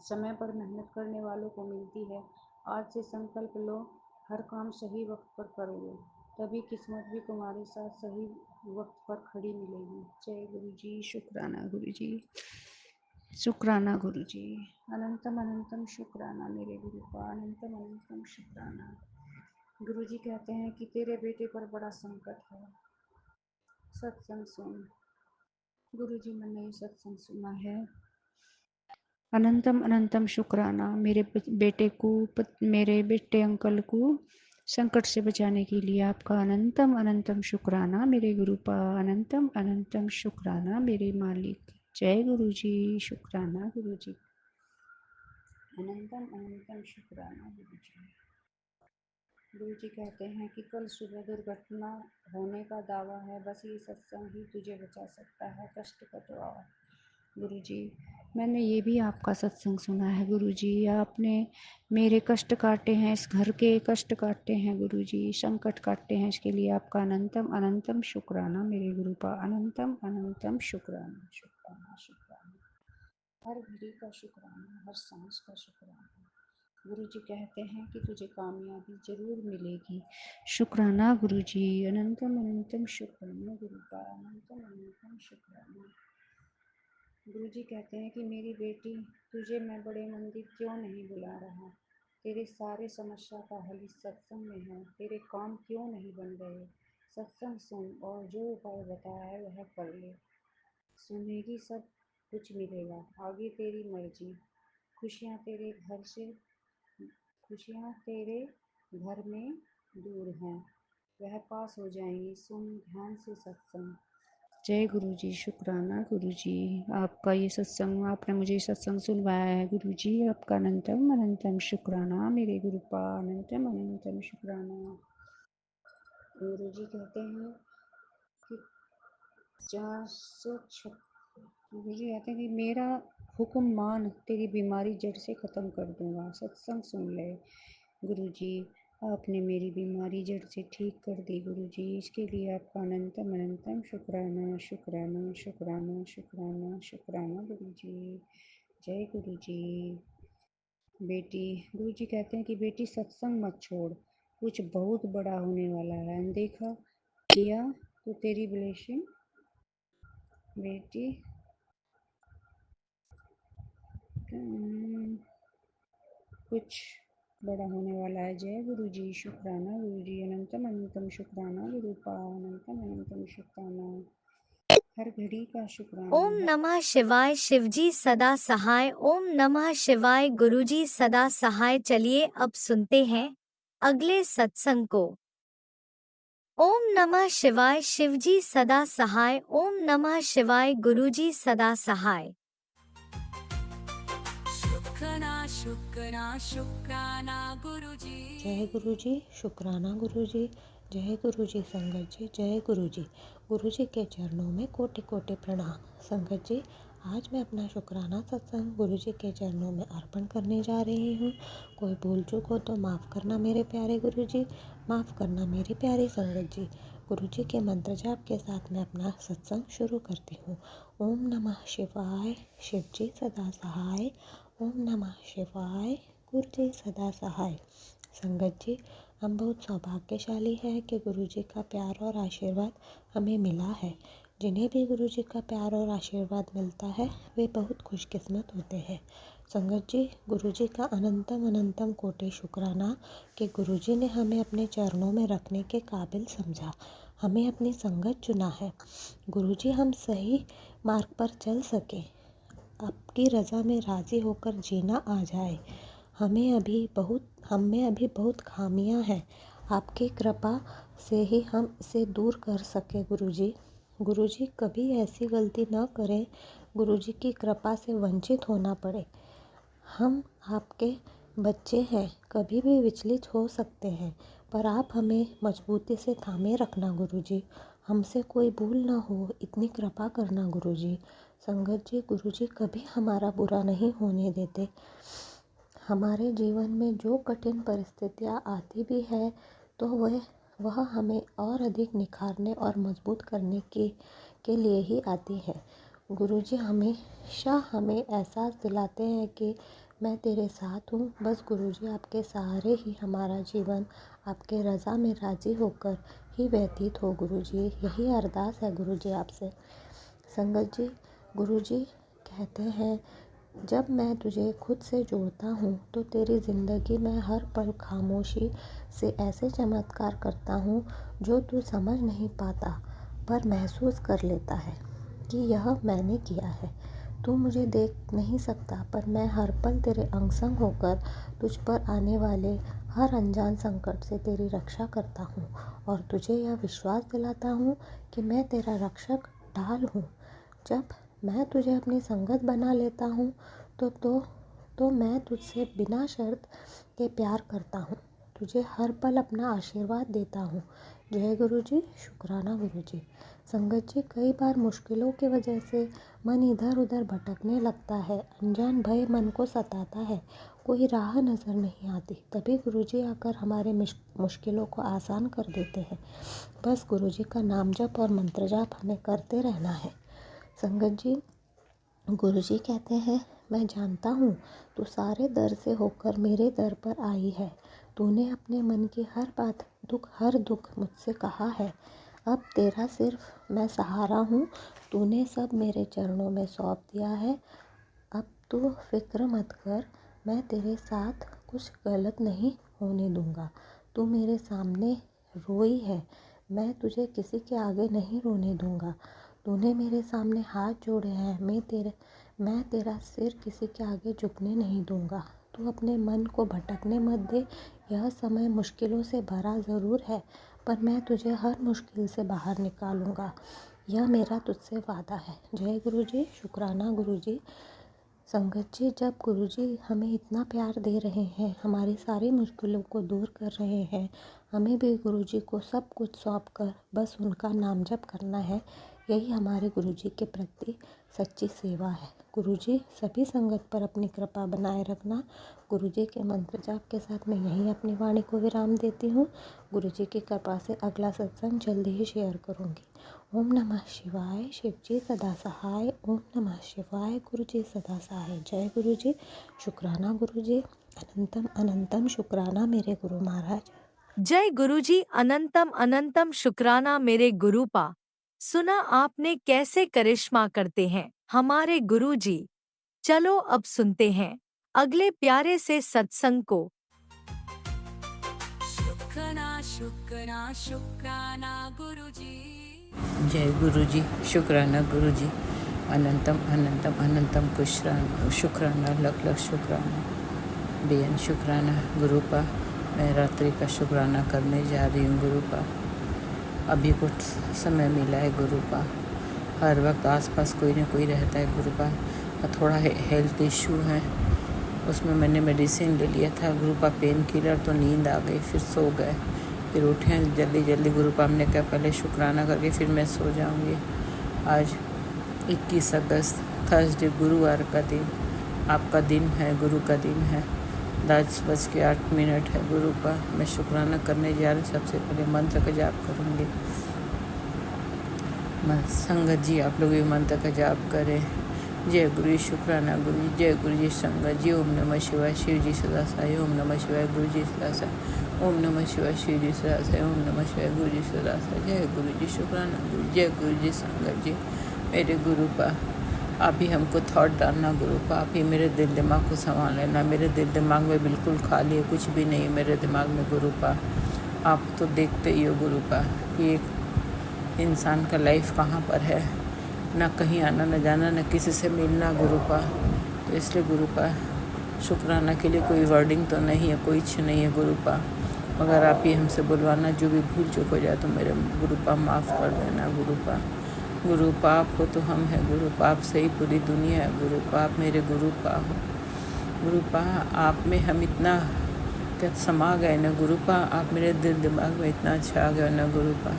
समय पर मेहनत करने वालों को मिलती है। आज से संकल्प लो, हर काम सही वक्त पर करोगे, तभी किस्मत भी तुम्हारे साथ सही वक्त पर खड़ी मिलेगी। जय गुरु जी, शुक्राना गुरु जी। शुक्राना गुरु जी। अनंतम अनंतम शुक्राना मेरे गुरु का। अनंतम अनंतम शुक्राना। गुरु जी कहते हैं कि तेरे बेटे पर बड़ा संकट है, सत्संग सुन। गुरु जी, मैंने ये सत्संग सुना है। अनंतम अनंतम शुक्राना मेरे मेरे बेटे अंकल को संकट से बचाने के लिए आपका अनंतम अनंतम शुक्राना मेरे गुरु का। अनंतम अनंतम शुक्राना मेरे मालिक। जय गुरु जी, शुक्राना गुरु जी, अनंतम अनंतम शुक्राना गुरु जी। गुरु जी कहते हैं कि कल सुबह दुर्घटना होने का दावा है, बस ये सत्संग ही तुझे बचा सकता है कष्ट कटवाओ। गुरु जी, मैंने ये भी आपका सत्संग सुना है गुरु जी, आपने मेरे कष्ट काटे हैं, इस घर के कष्ट काटे हैं गुरु जी, संकट काटे हैं, इसके लिए आपका अनंतम अनंतम शुक्राना मेरे गुरु का, अनंतम अनंतम शुक्राना शुक्राना शुक्राना, हर घड़ी का शुक्राना, हर सांस का शुक्राना। गुरु जी कहते हैं कि तुझे कामयाबी जरूर मिलेगी, शुक्राना गुरु जी, अनंतम अनंतम शुक्राना गुरु का, अनंतम अनंतम शुक्राना। गुरु जी कहते हैं कि मेरी बेटी, तुझे मैं बड़े मंदिर क्यों नहीं बुला रहा, तेरे सारे समस्या का हल इस सत्संग में है, तेरे काम क्यों नहीं बन रहे, सत्संग सुन और जो उपाय बताया है वह कर ले, सुनेगी सब कुछ मिलेगा, आगे तेरी मर्जी, खुशियाँ तेरे घर से, खुशियाँ तेरे घर में दूर हैं, वह पास हो जाएंगी, सुन ध्यान से सत्संग। जय गुरु जी, शुक्राना गुरु जी, आपका ये सत्संग, आपने मुझे सत्संग सुनवाया है गुरु जी, आपका अनंतम अनंतम शुक्राना मेरे गुरु का, अनंतम अनंतम शुक्राना। गुरु जी कहते हैं कि गुरु जी कहते हैं कि मेरा हुक्म मान, तेरी बीमारी जड़ से ख़त्म कर दूंगा, सत्संग सुन ले गुरु जी, आपने मेरी बीमारी जड़ से ठीक कर दी गुरु जी, इसके लिए आपका अनंतम अनंतम शुक्राना शुक्राना शुक्राना शुक्राना शुक्राना गुरु जी। जय गुरु जी। बेटी, गुरु जी कहते हैं कि बेटी सत्संग मत छोड़, कुछ बहुत बड़ा होने वाला है, अनदेखा किया तो तेरी ब्लेसिंग बेटी कुछ बड़ा होने वाला है। जय गुरु जी, शुक्राना गुरु जी, अनंतम अनंतम शुक्राना गुरु का, अनंतम अनंतम शुक्राना, हर घड़ी का शुक्राना ओम है। नमः शिवाय, शिवजी सदा सहाय। ओम नमः शिवाय, गुरुजी सदा सहाय। चलिए अब सुनते हैं अगले सत्संग को। ओम नमः शिवाय, शिवजी सदा सहाय। ओम नमः शिवाय, गुरुजी सदा सहाय। शुक्राना शुक्राना शुक्राना गुरु जी। जय गुरु जी, शुक्राना गुरु जी, जय गुरु जी संगत जी, जय गुरु जी। गुरु जी के चरणों में कोटि कोटि प्रणाम। संगत जी, आज मैं अपना शुक्राना सत्संग गुरु जी के चरणों में अर्पण करने जा रही हूँ। कोई भूल चूक हो तो माफ़ करना मेरे प्यारे गुरु जी, माफ़ करना मेरी प्यारी संगत जी। गुरु जी के मंत्र जाप के साथ मैं अपना सत्संग शुरू करती हूँ। ओम नमः शिवाय, शिव जी सदा सहाय। ओम नमः शिवाय, गुरु जी सदा सहाय। संगत जी, हम बहुत सौभाग्यशाली हैं कि गुरु जी का प्यार और आशीर्वाद हमें मिला है। जिन्हें भी गुरु जी का प्यार और आशीर्वाद मिलता है वे बहुत खुशकिस्मत होते हैं। संगत जी, गुरु जी का अनंतम अनंतम कोटि शुक्राना कि गुरु जी ने हमें अपने चरणों में रखने के काबिल समझा, हमें अपनी संगत चुना है। गुरु जी हम सही मार्ग पर चल सके, आपकी रज़ा में राज़ी होकर जीना आ जाए। हम में अभी बहुत खामियां हैं, आपकी कृपा से ही हम इसे दूर कर सके गुरुजी। गुरुजी कभी ऐसी गलती न करें, गुरुजी की कृपा से वंचित होना पड़े। हम आपके बच्चे हैं, कभी भी विचलित हो सकते हैं, पर आप हमें मजबूती से थामे रखना गुरुजी। हमसे कोई भूल ना हो, इतनी कृपा करना गुरुजी। संगत जी, गुरुजी कभी हमारा बुरा नहीं होने देते। हमारे जीवन में जो कठिन परिस्थितियाँ आती भी है तो वह हमें और अधिक निखारने और मजबूत करने के लिए ही आती है। गुरुजी हमेशा हमें एहसास दिलाते हैं कि मैं तेरे साथ हूँ। बस गुरुजी आपके सहारे ही हमारा जीवन आपके रज़ा में राज़ी होकर ही व्यतीत हो गुरुजी। यही अरदास है गुरुजी आपसे। संगत जी, गुरुजी कहते हैं, जब मैं तुझे खुद से जोड़ता हूँ तो तेरी ज़िंदगी में हर पल खामोशी से ऐसे चमत्कार करता हूँ जो तू समझ नहीं पाता पर महसूस कर लेता है कि यह मैंने किया है। तू मुझे देख नहीं सकता पर मैं हर पल तेरे अंग संग होकर तुझ पर आने वाले हर अनजान संकट से तेरी रक्षा करता हूँ और तुझे यह विश्वास दिलाता हूँ कि मैं तेरा रक्षक ढाल हूँ। जब मैं तुझे अपनी संगत बना लेता हूँ तो मैं तुझसे बिना शर्त के प्यार करता हूँ, तुझे हर पल अपना आशीर्वाद देता हूँ। जय गुरु जी, शुक्राना गुरु जी। संगत जी, कई बार मुश्किलों की वजह से मन इधर उधर भटकने लगता है, अनजान भय मन को सताता है, कोई राह नज़र नहीं आती। तभी गुरुजी आकर हमारे मुश्किलों को आसान कर देते हैं। बस गुरुजी का नाम जप और मंत्र जाप हमें करते रहना है। संगत जी, गुरुजी कहते हैं, मैं जानता हूँ तू सारे दर से होकर मेरे दर पर आई है। तूने अपने मन की हर दुख मुझसे कहा है। अब तेरा सिर्फ मैं सहारा हूँ। तूने सब मेरे चरणों में सौंप दिया है। अब तू फिक्र मत कर, मैं तेरे साथ कुछ गलत नहीं होने दूँगा। तू मेरे सामने रोई है, मैं तुझे किसी के आगे नहीं रोने दूँगा। तूने मेरे सामने हाथ जोड़े हैं, मैं तेरा सिर किसी के आगे झुकने नहीं दूँगा। तू अपने मन को भटकने मत दे। यह समय मुश्किलों से भरा ज़रूर है, पर मैं तुझे हर मुश्किल से बाहर निकालूँगा। यह मेरा तुझसे वादा है। जय गुरु जी, शुक्राना गुरु जी। संगत जी, जब गुरुजी हमें इतना प्यार दे रहे हैं, हमारी सारी मुश्किलों को दूर कर रहे हैं, हमें भी गुरुजी को सब कुछ सौंप कर बस उनका नाम जप करना है। यही हमारे गुरुजी के प्रति सच्ची सेवा है। गुरुजी, सभी संगत पर अपनी कृपा बनाए रखना। गुरुजी के मंत्र जाप के साथ मैं यहीं अपनी वाणी को विराम देती हूँ। गुरुजी की कृपा से अगला सत्संग जल्दी ही शेयर करूँगी। ओम नमः शिवाय। शिव जी सदा सहाय। ओम नमः शिवाय। गुरु जी सदा सहाय। जय गुरु जी, शुक्राना गुरु जी। अनंतम अनंतम शुक्राना मेरे गुरु महाराज। जय गुरुजी, अनंतम अनंतम शुक्राना मेरे गुरुपा। सुना आपने कैसे करिश्मा करते हैं हमारे गुरुजी। चलो अब सुनते हैं अगले प्यारे से सत्संग को। शुक्राना गुरुजी। जय गुरुजी, शुक्राना गुरुजी। अनंतम अनंतम अनंतम शुक्राना, लख लख शुक्राना, बेअन शुक्राना गुरुपा। मैं रात्रि का शुक्राना करने जा रही हूँ गुरुपा। अभी कुछ समय मिला है गुरुपा। हर वक्त आसपास कोई ना कोई रहता है गुरुपा। थोड़ा हेल्थ इशू है, उसमें मैंने मेडिसिन ले लिया था गुरुपा, पेन किलर, तो नींद आ गई, फिर सो गए, फिर उठे जल्दी जल्दी गुरुपा। हमने कहा पहले शुक्राना करके फिर मैं सो जाऊंगी। आज 21 अगस्त थर्सडे, गुरुवार का दिन, आपका दिन है, गुरु का दिन है। 10:08 है गुरुपा। मैं शुक्राना करने जा रही हूँ। सबसे पहले मंत्र का जाप करूँगी। संगत जी, आप लोग भी मंत्र का जाप करें। जय गुरु जी, शुक्राना गुरु जी। जय गुरु जी। संगत जी, ओम नमः शिवाय। शिव जी सदा सहाय। ओम नमः शिवाय। गुरु जी सदा सहाय। ओम नमः शिवाय। शिव जी सदा सहाय। ओम नमः शिवाय। गुरु जी सदा सहाय। जय गुरु जी, शुक्राना गुरु। जय गुरु जी। संगत जी, मेरे गुरुपा, आप ही हमको थॉट डालना गुरुपा। आप ही मेरे दिल दिमाग को संभाल लेना। मेरे दिल दिमाग में बिल्कुल खाली है, कुछ भी नहीं मेरे दिमाग में गुरुपा। आप तो देखते ही हो गुरुपा कि एक इंसान का लाइफ कहाँ पर है, ना कहीं आना न जाना, न किसी से मिलना गुरुपा। तो इसलिए गुरुपा, शुक्राना के लिए कोई वर्डिंग तो नहीं है, कोई इच्छा नहीं है गुरुपा, मगर आप ही हमसे बुलवाना। जो भी भूल चूक हो जाए तो मेरे गुरुपा माफ़ कर देना गुरुपा। गुरुपा, आप हो तो हम हैं गुरुपा, आप से ही पूरी दुनिया है गुरुपा। आप मेरे गुरुपा हो गुरुपा। आप में हम इतना समा गए ना गुरुपा, आप मेरे दिल दिमाग में इतना अच्छा आ गया ना गुरुपा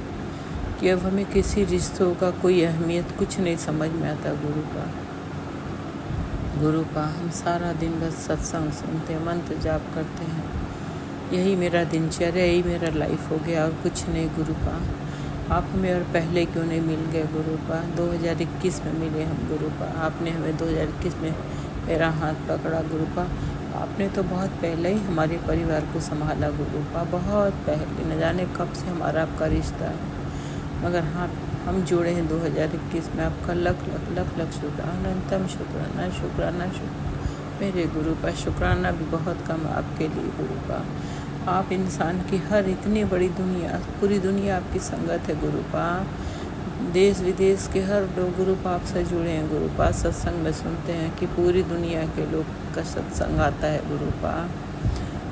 कि अब हमें किसी रिश्तों का कोई अहमियत कुछ नहीं समझ में आता गुरुपा। गुरुपा, हम सारा दिन बस सत्संग सुनते हैं, मंत्र जाप करते हैं, यही मेरा दिनचर्या, यही मेरा लाइफ हो गया और कुछ नहीं गुरुपा। आप हमें और पहले क्यों नहीं मिल गए गुरुपा। 2021 में मिले हम गुरुपा। आपने हमें 2021 में मेरा हाथ पकड़ा गुरुपा। आपने तो बहुत पहले ही हमारे परिवार को संभाला गुरुपा, बहुत पहले, न जाने कब से हमारा आपका रिश्ता है, मगर हाँ हम जुड़े हैं 2021 में। आपका लख लख लख लख शुक्राना, अनंतम शुक्राना शुक्राना मेरे गुरुपा। शुक्राना भी बहुत कम आपके लिए गुरुपा। आप इंसान की हर इतनी बड़ी दुनिया, पूरी दुनिया आपकी संगत है गुरुपा। देश विदेश के हर लोग गुरुपा आपसे जुड़े हैं गुरुपा। सत्संग में सुनते हैं कि पूरी दुनिया के लोग का सत्संग आता है गुरुपा।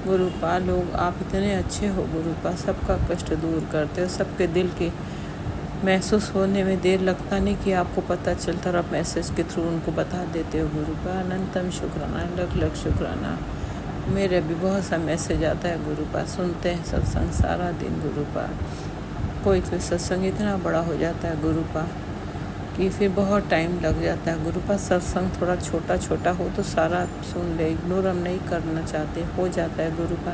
गुरुपा, लोग आप इतने अच्छे हो गुरुपा, सबका कष्ट दूर करते हो, सबके दिल की महसूस होने में देर लगता नहीं कि आपको पता चलता, और आप मैसेज के थ्रू उनको बता देते हो। गुरुपा अनंतम शुक्राना, लख लख शुक्राना। मेरे भी बहुत सा मैसेज आता है गुरुपा, सुनते हैं सत्संग सारा दिन गुरुपा। कोई कोई सत्संग इतना बड़ा हो जाता है गुरुपा कि फिर बहुत टाइम लग जाता है गुरुपा। सत्संग थोड़ा छोटा छोटा हो तो सारा सुन ले, इग्नोर हम नहीं करना चाहते, हो जाता है गुरुपा,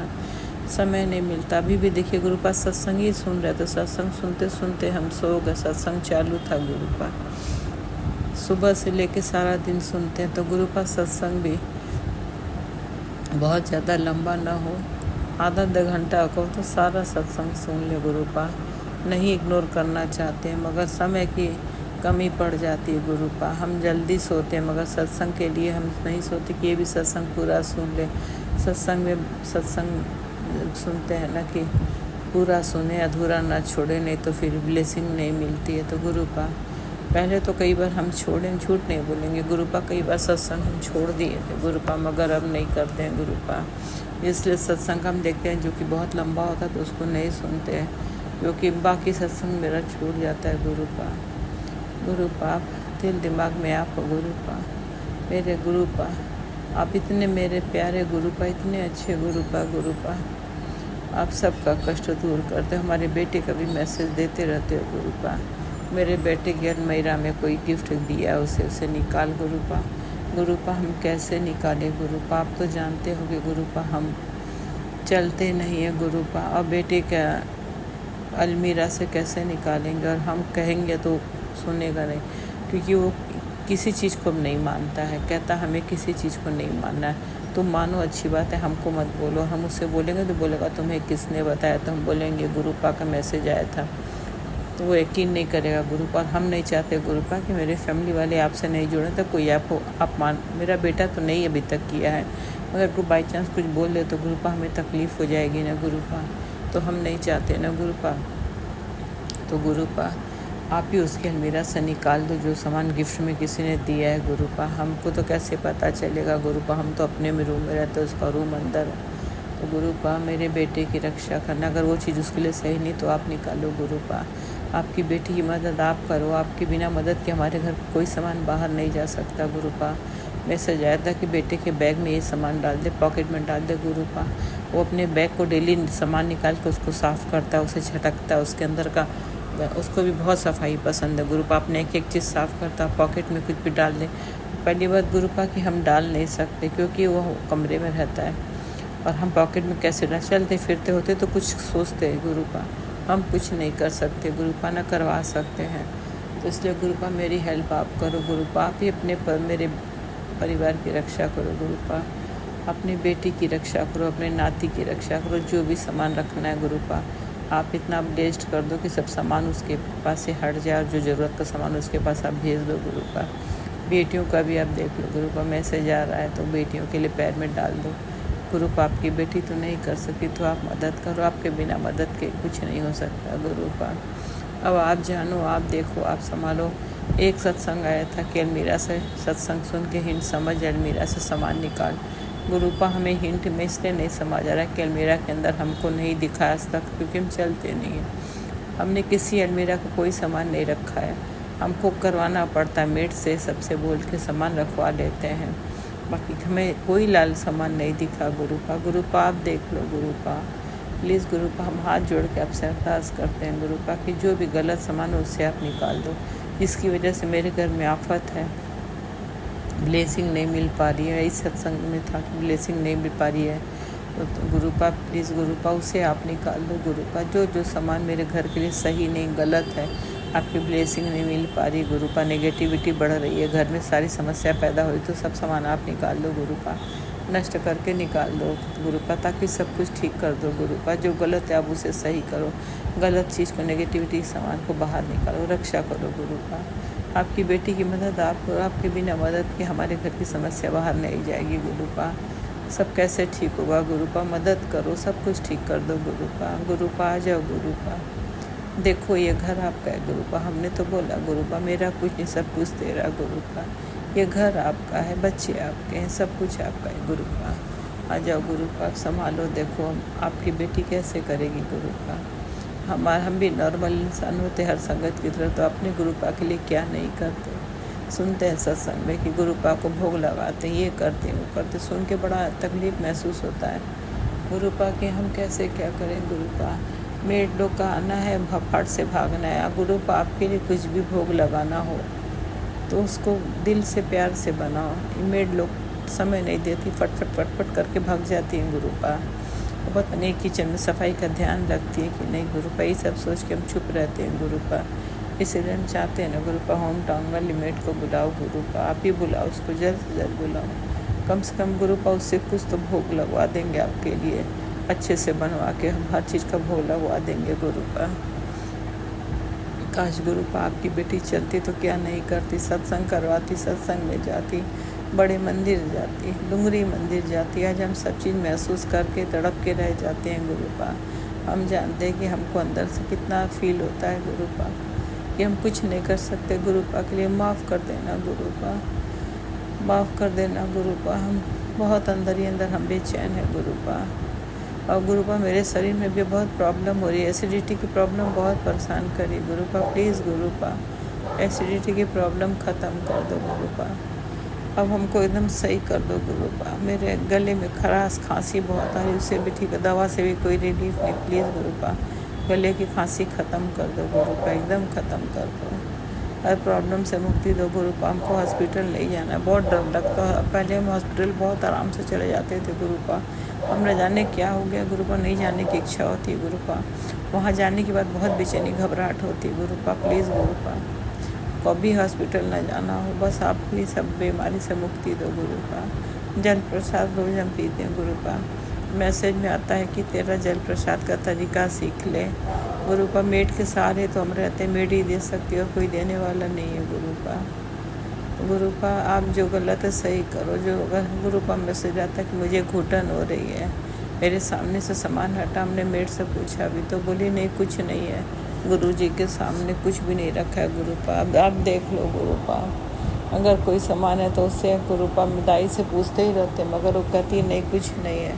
समय नहीं मिलता। अभी भी देखिए गुरुपा सत्संग ही सुन रहे, तो सत्संग सुनते सुनते हम सो गए। सत्संग चालू था गुरुपा, सुबह से लेके सारा दिन सुनते हैं। तो गुरुपा सत्संग भी बहुत ज़्यादा लंबा ना हो, आधा 2 घंटा को तो सारा सत्संग सुन ले गुरुपा। नहीं इग्नोर करना चाहते हैं, मगर समय की कमी पड़ जाती है गुरुपा। हम जल्दी सोते हैं, मगर सत्संग के लिए हम नहीं सोते कि ये भी सत्संग पूरा सुन ले। सत्संग सुनते हैं ना कि पूरा सुने, अधूरा ना छोड़े, नहीं तो फिर ब्लेसिंग नहीं मिलती है। तो गुरुपा पहले तो कई बार हम छोड़ें, झूठ नहीं बोलेंगे गुरुपा, कई बार सत्संग हम छोड़ दिए थे गुरुपा, मगर अब नहीं करते हैं गुरुपा। इसलिए सत्संग हम देखते हैं जो कि बहुत लंबा होता है तो उसको नहीं सुनते हैं, क्योंकि बाकी सत्संग मेरा छूट जाता है गुरुपा। गुरुपा आप दिल दिमाग में आप हो गुरुपा, मेरे गुरुपा आप इतने मेरे प्यारे गुरुपा, इतने अच्छे गुरुपा। गुरुपा आप सबका कष्ट दूर करते हो। हमारे बेटे का भी मैसेज देते रहते हो गुरुपा। मेरे बेटे के अलमीरा में कोई गिफ्ट दिया, उसे निकाल गुरुपा। गुरुपा हम कैसे निकालें गुरुपा, आप तो जानते हो कि गुरुपा हम चलते नहीं है गुरुपा, और बेटे का अलमीरा से कैसे निकालेंगे, और हम कहेंगे तो सुनेगा नहीं, क्योंकि वो किसी चीज़ को नहीं मानता है। कहता हमें किसी चीज़ को नहीं मानना है, तुम मानो अच्छी बात है, हमको मत बोलो। हम उससे बोलेंगे तो बोलेगा तुम्हें किसने बताया, तो हम बोलेंगे गुरुपा का मैसेज आया था, तो वो यकीन नहीं करेगा गुरुपा। और हम नहीं चाहते गुरुपा कि मेरे फैमिली वाले आपसे नहीं जुड़े, तो कोई आपको अपमान, मेरा बेटा तो नहीं अभी तक किया है, अगर कोई बाई चांस कुछ बोल ले तो गुरुपा हमें तकलीफ़ हो जाएगी ना गुरुपा, तो हम नहीं चाहते ना गुरुपा। तो गुरुपा आप ही उसके अलमीरा से निकाल दो जो सामान गिफ्ट में किसी ने दिया है गुरुपा। हमको तो कैसे पता चलेगा गुरुपा, हम तो अपने में रूम में रहते, उसका रूम अंदर है। तो गुरुपा मेरे बेटे की रक्षा करना, अगर वो चीज़ उसके लिए सही नहीं तो आप निकालो गुरुपा। आपकी बेटी की मदद आप करो, आपके बिना मदद के हमारे घर कोई सामान बाहर नहीं जा सकता गुरुपा। मैसेज आया था कि बेटे के बैग में ये सामान डाल दे, पॉकेट में डाल दे गुरुपा। वो अपने बैग को डेली सामान निकाल के उसको साफ़ करता है, उसे झटकता है, उसके अंदर का, उसको भी बहुत सफाई पसंद है गुरुपा। अपने एक एक चीज़ साफ़ करता, पॉकेट में कुछ भी डाल दे। पहली बात गुरुपा कि हम डाल नहीं सकते, क्योंकि वो कमरे में रहता है, और हम पॉकेट में कैसे डाल, चलते फिरते होते तो कुछ सोचते हैं गुरुपा, हम कुछ नहीं कर सकते गुरुपा, ना करवा सकते हैं। तो इसलिए गुरुपा मेरी हेल्प आप करो गुरुपा। आप ही मेरे परिवार की रक्षा करो गुरुपा, अपनी बेटी की रक्षा करो, अपने नाती की रक्षा करो। जो भी सामान रखना है गुरुपा आप इतना अपडेट कर दो कि सब सामान उसके पास से हट जाए, और जो ज़रूरत का सामान उसके पास आप भेज दो गुरुपा। बेटियों का भी आप देख लो गुरुपा, मैसेज आ रहा है तो बेटियों के लिए पैर में डाल दो गुरुपा। आपकी बेटी तो नहीं कर सकती तो आप मदद करो, आपके बिना मदद के कुछ नहीं हो सकता गुरुपा। अब आप जानो, आप देखो, आप संभालो। एक सत्संग आया था कि अलमीरा से सत्संग सुन के हिंट समझ, अलमीरा से सामान निकाल गुरुपा। हमें हिंट में इसलिए नहीं समझ आ रहा कि अलमीरा के अंदर हमको नहीं दिखा आज तक, क्योंकि हम चलते नहीं हैं। हमने किसी अलमीरा का कोई सामान नहीं रखा है, हमको करवाना पड़ता है मेड से, सबसे बोल के सामान रखवा लेते हैं। बाकी हमें कोई लाल सामान नहीं दिखा गुरुपा। गुरुपा आप देख लो गुरुपा, प्लीज़ गुरुपा, हम हाथ जोड़ के आपसे अरदास करते हैं गुरुपा कि जो भी गलत सामान है उससे आप निकाल दो, जिसकी वजह से मेरे घर में आफत है, ब्लेसिंग नहीं मिल पा रही है। इस सत्संग में था कि ब्लेसिंग नहीं मिल पा रही है, तो गुरुपा प्लीज़ गुरुपा उसे आप निकाल दो गुरुपा। जो सामान मेरे घर के लिए सही नहीं, गलत है, आपकी ब्लेसिंग नहीं मिल पा रही गुरुपा, नेगेटिविटी बढ़ रही है, घर में सारी समस्या पैदा हुई, तो सब सामान आप निकाल दो गुरुपा, नष्ट करके निकाल दो गुरुपा, ताकि सब कुछ ठीक कर दो गुरुपा। जो गलत है आप उसे सही करो, गलत चीज़ को, नेगेटिविटी सामान को बाहर निकालो, रक्षा करो गुरुपा। आपकी बेटी की मदद आप करो, आपके बिना मदद के हमारे घर की समस्या बाहर नहीं जाएगी गुरुपा। सब कैसे ठीक होगा गुरुपा, मदद करो, सब कुछ ठीक कर दो गुरुपा। गुरुपा आ जाओ गुरुपा, देखो ये घर आपका है गुरुपा, हमने तो बोला गुरुपा मेरा कुछ नहीं, सब कुछ तेरा गुरुपा। ये घर आपका है, बच्चे आपके हैं, सब कुछ आपका है गुरुपा। आ जाओ गुरुपा, संभालो, देखो आपकी बेटी कैसे करेगी गुरुपा। हम भी नॉर्मल इंसान होते हर संगत की तरह, तो अपने गुरुपा के लिए क्या नहीं करते। सुनते हैं सत्संग में कि गुरुपा को भोग लगाते, ये करते वो करते, सुन के बड़ा तकलीफ़ महसूस होता है। गुरुपा के हम कैसे क्या करें। गुरुपा मेड लोग का आना है, फट से भागना है। गुरुपा आपके लिए कुछ भी भोग लगाना हो तो उसको दिल से प्यार से बनाओ। मेड लोग समय नहीं देती, फट करके भाग जाती हैं गुरुपा। पता नहीं किचन में सफाई का ध्यान रखती है कि नहीं गुरुपा, ये सब सोच के हम चुप रहते हैं गुरुपा। इसलिए हम चाहते हैं ना गुरुपा, होम टाउन वाली मेड को बुलाओ गुरुपा, आप ही बुलाओ उसको, जल्द से जल्द बुलाओ। कम से कम गुरुपा उससे कुछ तो भोग लगवा देंगे आपके लिए, अच्छे से बनवा के हम हर चीज़ का भोग लगवा देंगे गुरुपा। काश गुरुपा आपकी बेटी चलती तो क्या नहीं करती, सत्संग करवाती, सत्संग में जाती, बड़े मंदिर जाती, डुंगरी मंदिर जाती। आज हम सब चीज़ महसूस करके तड़प के रह जाते हैं गुरुपा। हम जानते हैं कि हमको अंदर से कितना फील होता है गुरुपा, कि हम कुछ नहीं कर सकते। गुरुपा के लिए माफ़ कर देना गुरुपा, माफ़ कर देना गुरुपा। हम बहुत अंदर ही अंदर हम बेचैन है गुरुपा। और गुरुपा मेरे शरीर में भी बहुत प्रॉब्लम हो रही है, एसिडिटी की प्रॉब्लम बहुत परेशान करी गुरुपा। प्लीज़ गुरुपा एसिडिटी की प्रॉब्लम ख़त्म कर दो गुरुपा, अब हमको एकदम सही कर दो गुरुपा। मेरे गले में खराश खांसी बहुत आ रही, उससे भी ठीक है, दवा से भी कोई रिलीफ नहीं। प्लीज़ गुरुपा गले की खांसी ख़त्म कर दो गुरुपा, एकदम ख़त्म कर दो। हर प्रॉब्लम से मुक्ति दो गुरुपा। हमको हॉस्पिटल नहीं जाना है, बहुत डर लगता है। पहले हम हॉस्पिटल बहुत आराम से चले जाते थे गुरुपा, हम न जाने क्या हो गया गुरुपा, नहीं जाने की इच्छा होती है गुरुपा। वहाँ जाने के बाद बहुत बेचैनी घबराहट होती है गुरुपा। प्लीज़ गुरुपा कभी हॉस्पिटल न जाना हो, बस आप भी सब बीमारी से मुक्ति दो गुरुपा। जल प्रसाद रोज़ हम पीते हैं गुरुपा। मैसेज में आता है कि तेरा जल प्रसाद का तरीका सीख ले गुरुपा। मेड के सहारे तो हम रहते हैं, मेड ही दे सकती हो, कोई देने वाला नहीं है गुरुपा। गुरुपा आप जो गलत है सही करो। जो गुरुपा मैसेज आता है कि मुझे घुटन हो रही है, मेरे सामने से सामान हटा। हमने मेड से पूछा भी तो बोली नहीं कुछ नहीं है, गुरुजी के सामने कुछ भी नहीं रखा है गुरुपा। अब आप देख लो गुरुपा, अगर कोई सामान है तो उससे गुरुपा दाई से पूछते ही रहते, मगर वो कहती नहीं कुछ नहीं है।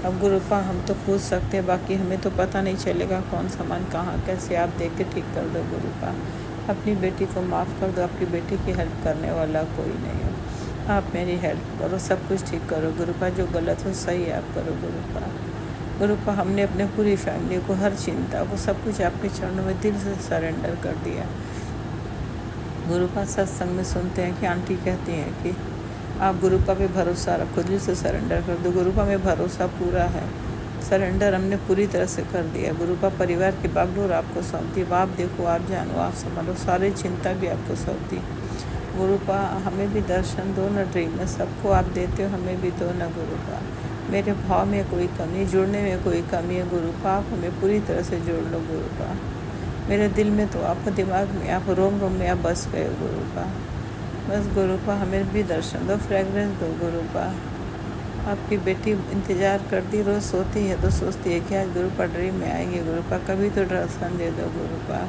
अब गुरुपा हम तो पूछ सकते हैं, बाकी हमें तो पता नहीं चलेगा कौन सामान कहाँ कैसे। आप देख के ठीक कर दो गुरुपा। अपनी बेटी को माफ़ कर दो, आपकी बेटी की हेल्प करने वाला कोई नहीं हो। आप मेरी हेल्प करो, सब कुछ ठीक करो गुरुपा। जो गलत हो सही आप करो गुरुपा। गुरुपा हमने अपने पूरी फैमिली को, हर चिंता को, सब कुछ आपके चरणों में दिल से सरेंडर कर दिया गुरुपा। सत्संग में सुनते हैं कि आंटी कहती हैं कि आप गुरुपा पे भरोसा रखो, दिल से सरेंडर कर दो। गुरुपा में भरोसा पूरा है, सरेंडर हमने पूरी तरह से कर दिया गुरुपा। परिवार की बागडोर आपको सौंपती, आप देखो, आप जानो, आप संभालो, सारी चिंता भी आपको सौंपती गुरुपा। हमें भी दर्शन दो ना ड्रीम में, सबको आप देते हो, हमें भी दो ना गुरुपा। मेरे भाव में कोई कमी, जुड़ने में कोई कमी है गुरुपा, आप हमें पूरी तरह से जोड़ लो गुरुपा। मेरे दिल में तो आप, दिमाग में आप, रोम रोम में आप बस गए गुरुपा। बस गुरुपा हमें भी दर्शन दो, फ्रेगरेंस दो गुरुपा। आपकी बेटी इंतज़ार करती, रोज़ सोती है तो सोचती है कि आज गुरुपा ड्रीम में आएंगे गुरुपा, कभी तो दर्शन दे दो गुरुपा।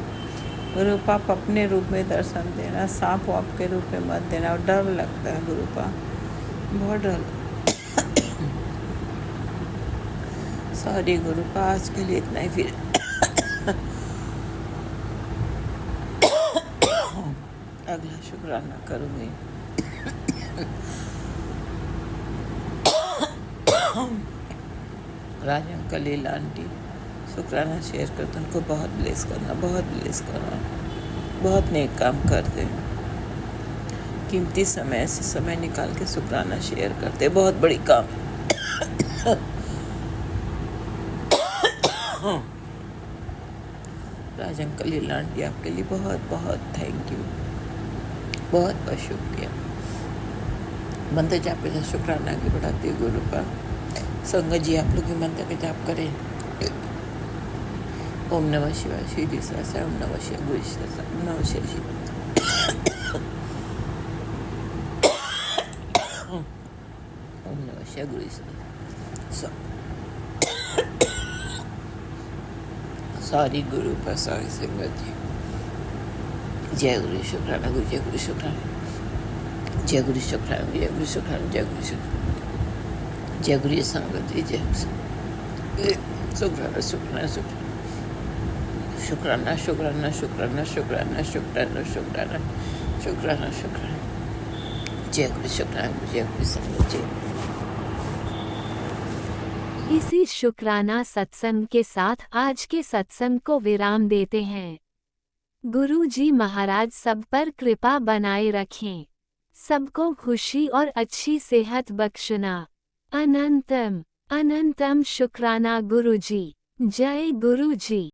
गुरुपा आप अपने रूप में दर्शन देना, सांप वाप के रूप में मत देना। और डर लगता है गुरुपा, बहुत डर। सॉरी गुरुपा, आज के लिए इतना ही, फिर अगला शुक्राना करूँगी। राजा कलील आंटी शुक्राना शेयर करते, उनको बहुत ब्लेस करना, बहुत ब्लेस करना, बहुत नेक काम करते, कीमती समय से समय निकाल के शुक्राना शेयर करते, बहुत बड़ी काम। राजा कलील आंटी आपके लिए बहुत बहुत थैंक यू, बहुत बहुत शुक्रिया। मंत्र जाप के शुक्राना की बढ़ाती है गुरुपा। संगत जी आप लोग भी मंत्र का जाप करें। ओम नमः शिवाय, श्री जी सहस्र, ओम नमः शिवाय, गुरु सहस्र, ओम नमः शिवाय, ओम नमः शिवाय, गुरु सहस्र। सारी गुरु पर सारी संगत जी, जय गुरु शुक्राना, गुरु जय गुरु शुक्राना, जय गुरु शुक्राना, जय गुरु शुक्राना, जय गुरु शुक्राना, जय गुरु संगत जी, जय शुक्राना, शुक्राना, शुक्राना, शुक्राना शुक्राना शुक्राना शुक्राना शुक्राना शुक्राना शुक्राना शुक्राना। जय गुरु शुक्राना, जय गुरु संगत जी। इसी शुक्राना सत्संग के साथ आज के सत्संग को विराम देते हैं। गुरु जी महाराज सब पर कृपा बनाए रखें, सबको खुशी और अच्छी सेहत बख्शना। अनंतम अनंतम शुक्राना गुरु जी। जय गुरु जी।